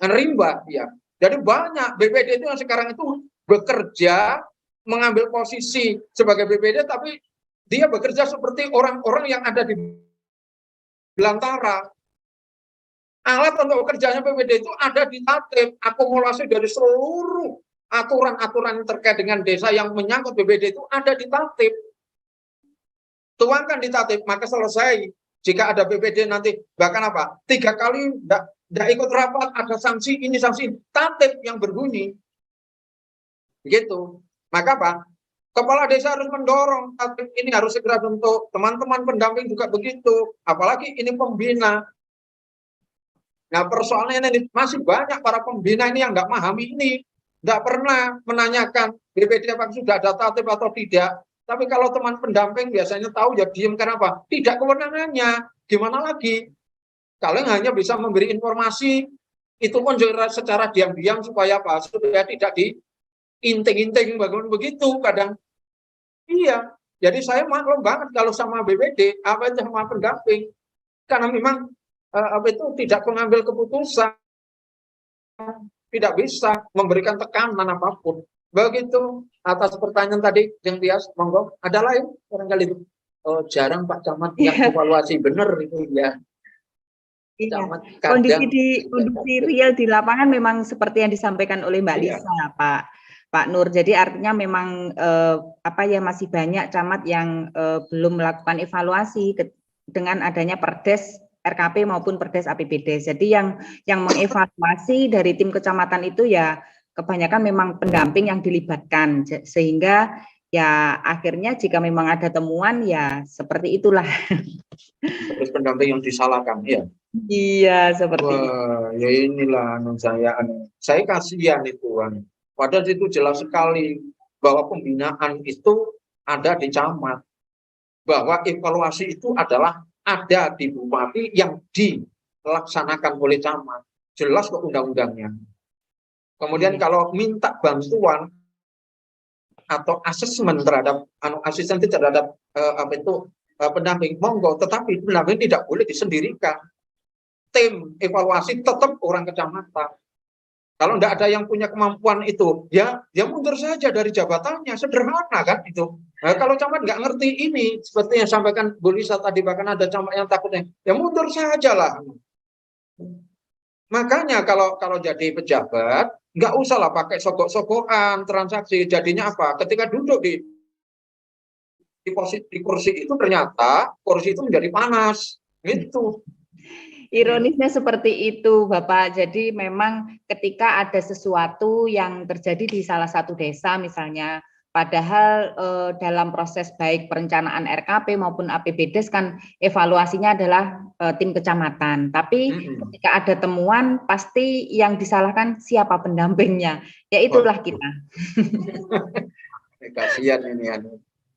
Rimba ya. Jadi banyak BPD itu yang sekarang itu bekerja mengambil posisi sebagai BPD, tapi dia bekerja seperti orang-orang yang ada di belantara. Alat untuk kerjanya BPD itu ada di tatip, akumulasi dari seluruh aturan-aturan yang terkait dengan desa yang menyangkut BPD itu ada di tatip. Tuangkan di tatip, maka selesai. Jika ada BPD nanti bahkan 3 kali tidak ikut rapat, ada sanksi ini, sanksi ini, tatip yang berbunyi. Begitu. Maka kepala desa harus mendorong tatip ini harus segera bentuk. Teman-teman pendamping juga begitu. Apalagi ini pembina. Nah, persoalannya ini masih banyak para pembina ini yang nggak memahami ini. Nggak pernah menanyakan BPD apakah sudah ada tatip atau tidak. Tapi kalau teman pendamping biasanya tahu ya diem, kenapa? Tidak kewenangannya. Gimana lagi? Kalian hanya bisa memberi informasi, itu pun secara diam-diam supaya supaya tidak diinting-inting bagaimana begitu kadang. Iya. Jadi saya maklum banget kalau sama BPD, itu sama pendamping. Karena memang tidak mengambil keputusan, tidak bisa memberikan tekanan apapun. Begitu. Atas pertanyaan tadi yang Tias, monggo. Ada lain barangkali itu? Jarang Pak Camat yang evaluasi benar itu ya. Iya. Kondisi real di lapangan memang seperti yang disampaikan oleh Mbak Lisa, Pak Nur. Jadi artinya memang masih banyak camat yang belum melakukan evaluasi dengan adanya Perdes RKP maupun Perdes APBD. Jadi yang mengevaluasi dari tim kecamatan itu ya kebanyakan memang pendamping yang dilibatkan, sehingga ya akhirnya jika memang ada temuan ya seperti itulah. Terus pendamping yang disalahkan, ya. Iya, seperti itu. Ya inilah saya kasihan itu Padahal itu jelas sekali bahwa pembinaan itu ada di camat, bahwa evaluasi itu adalah ada di bupati yang dilaksanakan oleh camat, jelas ke undang-undangnya. Kemudian kalau minta bantuan atau asesmen terhadap asistensi terhadap pendamping, monggo, tetapi pendamping tidak boleh disendirikan. Tim evaluasi tetap orang kecamatan. Kalau tidak ada yang punya kemampuan itu, ya mundur saja dari jabatannya, sederhana kan itu. Nah, kalau camat nggak ngerti ini, seperti yang sampaikan Bu Lisa tadi, bahkan ada camat yang takutnya, ya mundur saja lah. Makanya kalau jadi pejabat, nggak usah lah pakai sogok-sogokan transaksi. Jadinya apa? Ketika duduk di kursi itu ternyata kursi itu menjadi panas, gitu. Ironisnya seperti itu, Bapak. Jadi memang ketika ada sesuatu yang terjadi di salah satu desa misalnya, padahal dalam proses baik perencanaan RKP maupun APBDes kan evaluasinya adalah tim kecamatan. Tapi ketika ada temuan, pasti yang disalahkan siapa pendampingnya. Ya itulah kita. Kasihan ini.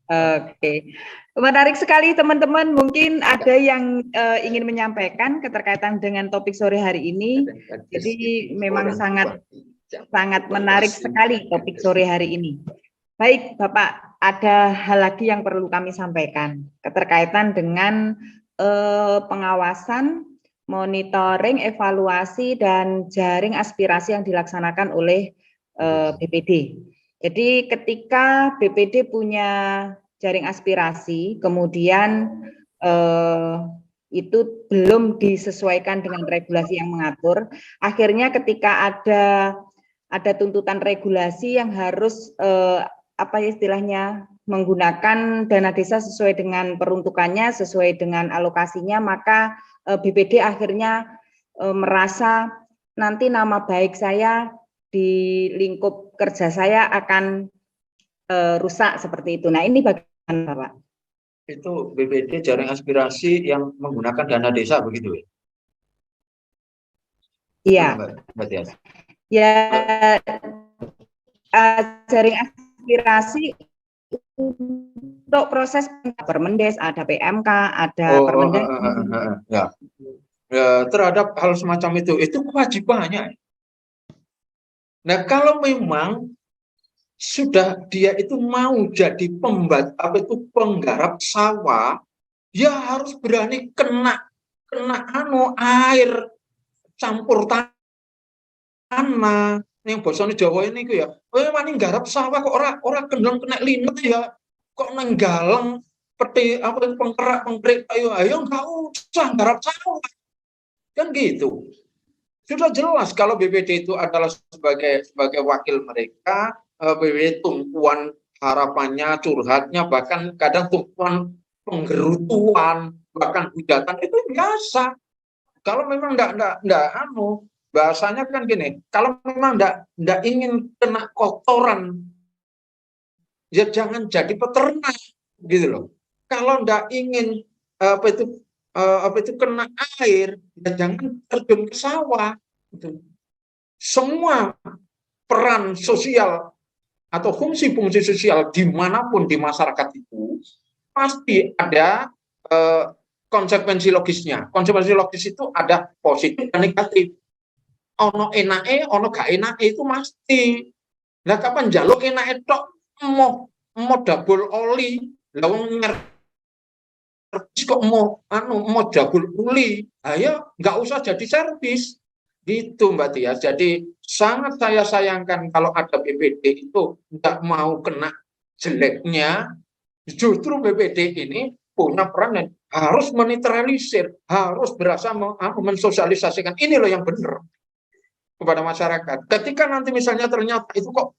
Oke. Menarik sekali teman-teman, mungkin ada yang ingin menyampaikan keterkaitan dengan topik sore hari ini. Jadi memang sangat menarik sekali topik sore hari ini. Baik Bapak, ada hal lagi yang perlu kami sampaikan keterkaitan dengan pengawasan, monitoring, evaluasi, dan jaring aspirasi yang dilaksanakan oleh BPD. Jadi ketika BPD punya jaring aspirasi, kemudian itu belum disesuaikan dengan regulasi yang mengatur, akhirnya ketika ada tuntutan regulasi yang harus istilahnya menggunakan dana desa sesuai dengan peruntukannya, sesuai dengan alokasinya, maka BPD akhirnya merasa nanti nama baik saya di lingkup kerja saya akan rusak seperti itu. Nah, ini bagaimana, Pak? Itu BPD jaring aspirasi yang menggunakan dana desa begitu ya? Iya. Ya, jaring aspirasi untuk proses Permendes, ada PMK, ada Permendes. Ya. Ya, terhadap hal semacam itu kewajibannya. Nah, kalau memang sudah dia itu mau jadi penggarap sawah, ya harus berani kena air campur tanah. Yang bosone Jawa ini ku ya, wani garap sawah kok ora kendang kena linet ya. Kok nenggalang peti pengkerak ayo enggak usah garap sawah. Kan gitu. Sudah jelas kalau BPD itu adalah sebagai wakil mereka, BPD tumpuan harapannya, curhatnya, bahkan kadang tumpuan penggerutuan, bahkan hujatan itu biasa. Kalau memang enggak bahasanya kan gini, kalau memang enggak ingin kena kotoran, ya jangan jadi peternak gitu loh. Kalau enggak ingin kena air, ya jangan terjun ke sawah. Semua peran sosial atau fungsi-fungsi sosial dimanapun di masyarakat itu pasti ada konsekuensi logisnya. Konsekuensi logis itu ada positif dan negatif. Ono enake, ono gak enake itu masti. Lah kapan jaluk enake tok mau double oli, lah wong kok mau jabul uli, ayo nggak usah jadi servis gitu Mbak Tia. Jadi sangat saya sayangkan kalau ada BPD itu nggak mau kena jeleknya. Justru BPD ini punya peran dan harus menetralisir, harus berasa mensosialisasikan ini loh yang benar kepada masyarakat. Ketika nanti misalnya ternyata itu kok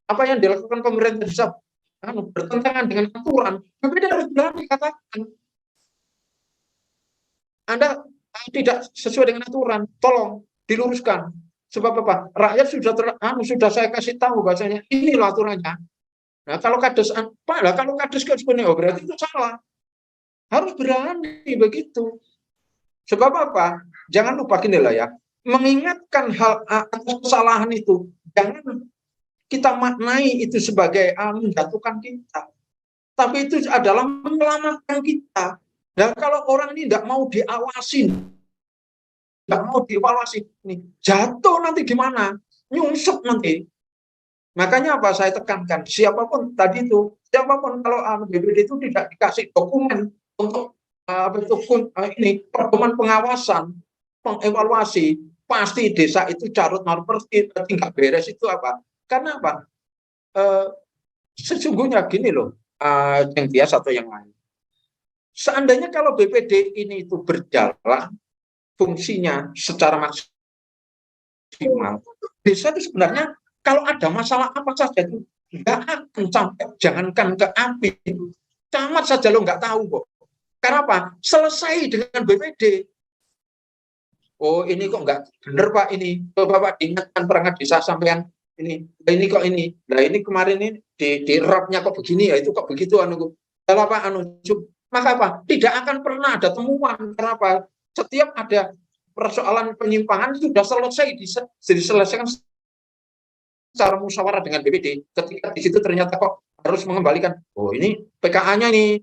apa yang dilakukan pemerintah bisa bertentangan dengan aturan, BPD harus berani katakan Anda tidak sesuai dengan aturan, tolong diluruskan. Sebab apa? Rakyat sudah saya kasih tahu bahasanya inilah aturannya. Nah, kalau kades sebenarnya berarti itu salah. Harus berani begitu. Sebab apa? Jangan lupa gini lah ya, mengingatkan hal atau kesalahan itu, jangan kita maknai itu sebagai menjatuhkan kita. Tapi itu adalah menyelamatkan kita. Dan kalau orang ini tidak mau diawasi, tidak mau dievaluasi, nih, jatuh nanti gimana? Nyungsep nanti. Makanya apa saya tekankan, siapapun tadi itu, siapapun kalau BPD itu tidak dikasih dokumen untuk pedoman pengawasan, pengevaluasi, pasti desa itu carut marut tinggal beres itu apa? Karena apa? Sesungguhnya gini loh, yang biasa atau yang lain. Seandainya kalau BPD ini itu berjalan fungsinya secara maksimal, desa itu sebenarnya kalau ada masalah apa saja itu nggak akan sampai, jangankan ke api, camat saja lo nggak tahu kok. Karena apa? Selesai dengan BPD. Oh ini kok nggak bener Pak ini, Bapak ingatkan perangkat desa sampean ini kok ini, nah ini kemarin ini di rapnya kok begini ya, itu kok begitu kalau Pak maka apa? Tidak akan pernah ada temuan. Kenapa? Setiap ada persoalan penyimpangan itu sudah selesai diselesaikan secara musyawarah dengan BPD. Ketika di situ ternyata kok harus mengembalikan, oh ini PKA-nya nih,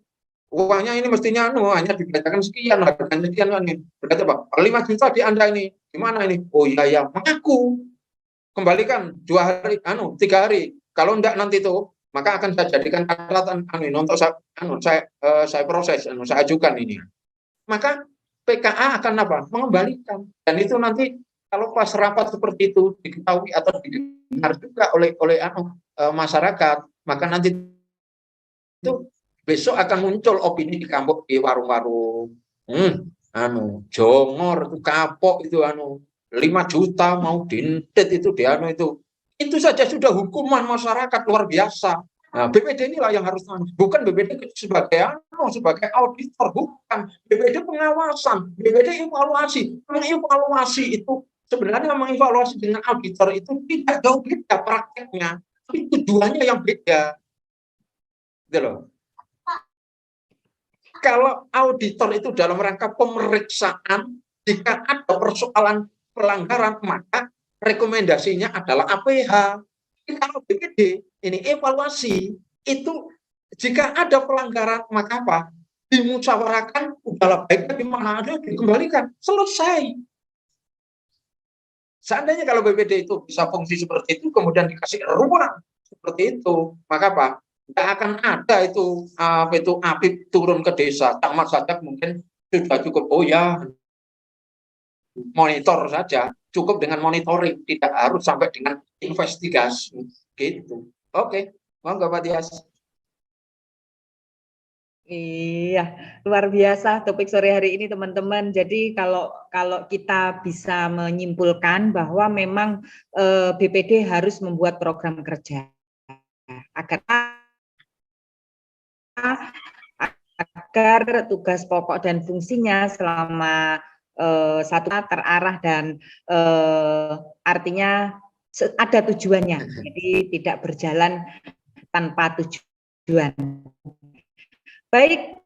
uangnya ini mestinya hanya dibedakan sekian, harganya sekian nih. Berarti apa? 5 juta di Anda ini, gimana ini? Oh iya ya, mengaku kembalikan 2 hari, 3 hari. Kalau enggak nanti itu, maka akan saya jadikan catatan untuk saya proses, saya ajukan ini. Maka PKA akan apa? Mengembalikan. Dan itu nanti kalau pas rapat seperti itu diketahui atau didengar juga oleh masyarakat, maka nanti itu besok akan muncul opini di kampung, di warung-warung. Jongor itu kapok itu 5 juta mau dintet itu itu saja sudah hukuman masyarakat luar biasa. Nah, BPD inilah yang harus, bukan BPD sebagai auditor, bukan BPD pengawasan, BPD evaluasi. Mengevaluasi itu sebenarnya mengevaluasi dengan auditor itu tidak jauh beda prakteknya, tapi tujuannya yang beda. Gitu loh. Kalau auditor itu dalam rangka pemeriksaan, jika ada persoalan pelanggaran, maka rekomendasinya adalah APH. Kalau BPD ini evaluasi itu jika ada pelanggaran maka apa? Dimusyawarahkan, udahlah baiknya di mana ada dikembalikan, selesai. Seandainya kalau BPD itu bisa fungsi seperti itu, kemudian dikasih ruang seperti itu, maka apa? Tidak akan ada itu api turun ke desa. Camat saja mungkin sudah cukup. Oh ya, monitor saja, cukup dengan monitoring, tidak harus sampai dengan investigasi. Gitu. Oke, monggo Pak Dias. Iya, luar biasa topik sore hari ini teman-teman. Jadi kalau kita bisa menyimpulkan bahwa memang BPD harus membuat program kerja agar tugas pokok dan fungsinya selama satu terarah dan artinya ada tujuannya. Jadi tidak berjalan tanpa tujuan. Baik,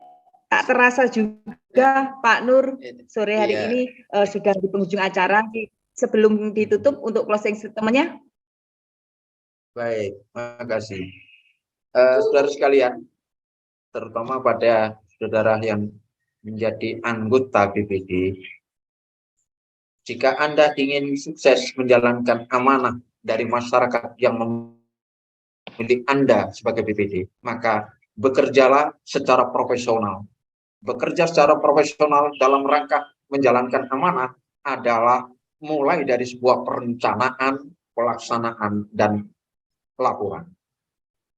tak terasa juga Pak Nur sore hari ini sudah di penghujung acara. Sebelum ditutup untuk closing statement-nya. Baik, terima kasih. Saudara sekalian, terutama pada saudara yang menjadi anggota BPD, jika Anda ingin sukses menjalankan amanah dari masyarakat yang memilih Anda sebagai BPD, maka bekerjalah secara profesional. Bekerja secara profesional dalam rangka menjalankan amanah adalah mulai dari sebuah perencanaan, pelaksanaan, dan laporan.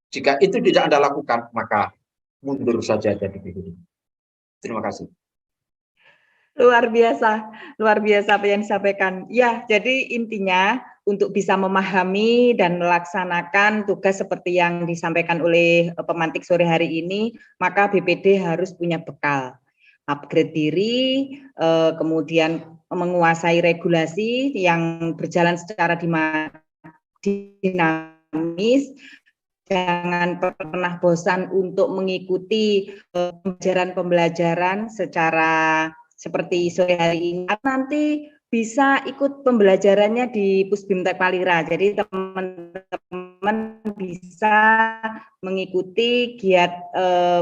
Jika itu tidak Anda lakukan, maka mundur saja dari BPD. Terima kasih. Luar biasa apa yang disampaikan. Ya, jadi intinya untuk bisa memahami dan melaksanakan tugas seperti yang disampaikan oleh pemantik sore hari ini, maka BPD harus punya bekal. Upgrade diri, kemudian menguasai regulasi yang berjalan secara dinamis, jangan pernah bosan untuk mengikuti pembelajaran secara seperti sore hari ini. Nanti bisa ikut pembelajarannya di Pusbimtek Palira. Jadi teman-teman bisa mengikuti giat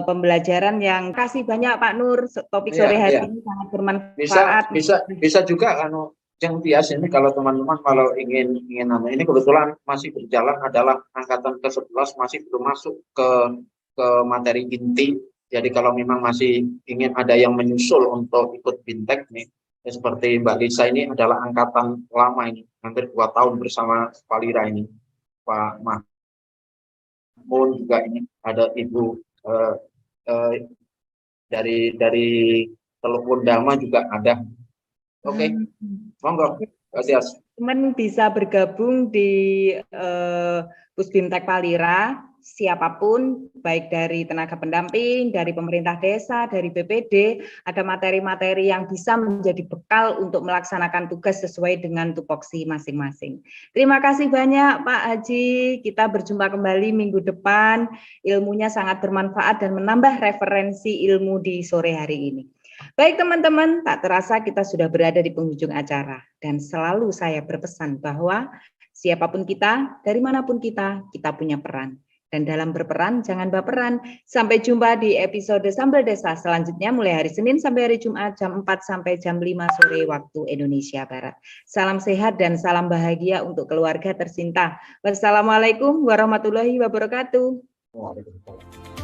pembelajaran yang kasih banyak Pak Nur. Topik sore hari ini sangat bermanfaat. Bisa juga yang biasa ini kalau teman-teman kalau ingin ini kebetulan masih berjalan adalah angkatan ke-11 masih belum masuk ke materi inti. Jadi kalau memang masih ingin ada yang menyusul untuk ikut Bintek nih, ya seperti Mbak Lisa ini adalah angkatan lama ini, hampir 2 tahun bersama Palira ini. Pak Mahmud juga ini ada Ibu dari Teluk Pondama juga ada. Oke, monggo. Teman bisa bergabung di Pusbimtek Palira, siapapun, baik dari tenaga pendamping, dari pemerintah desa, dari BPD, ada materi-materi yang bisa menjadi bekal untuk melaksanakan tugas sesuai dengan tupoksi masing-masing. Terima kasih banyak Pak Haji, kita berjumpa kembali minggu depan, ilmunya sangat bermanfaat dan menambah referensi ilmu di sore hari ini. Baik teman-teman, tak terasa kita sudah berada di penghujung acara dan selalu saya berpesan bahwa siapapun kita, dari manapun kita punya peran. Dan dalam berperan, jangan baperan. Sampai jumpa di episode Sambal Desa selanjutnya mulai hari Senin sampai hari Jumat jam 4 sampai jam 5 sore waktu Indonesia Barat. Salam sehat dan salam bahagia untuk keluarga tercinta. Wassalamualaikum warahmatullahi wabarakatuh. Waalaikumsalam.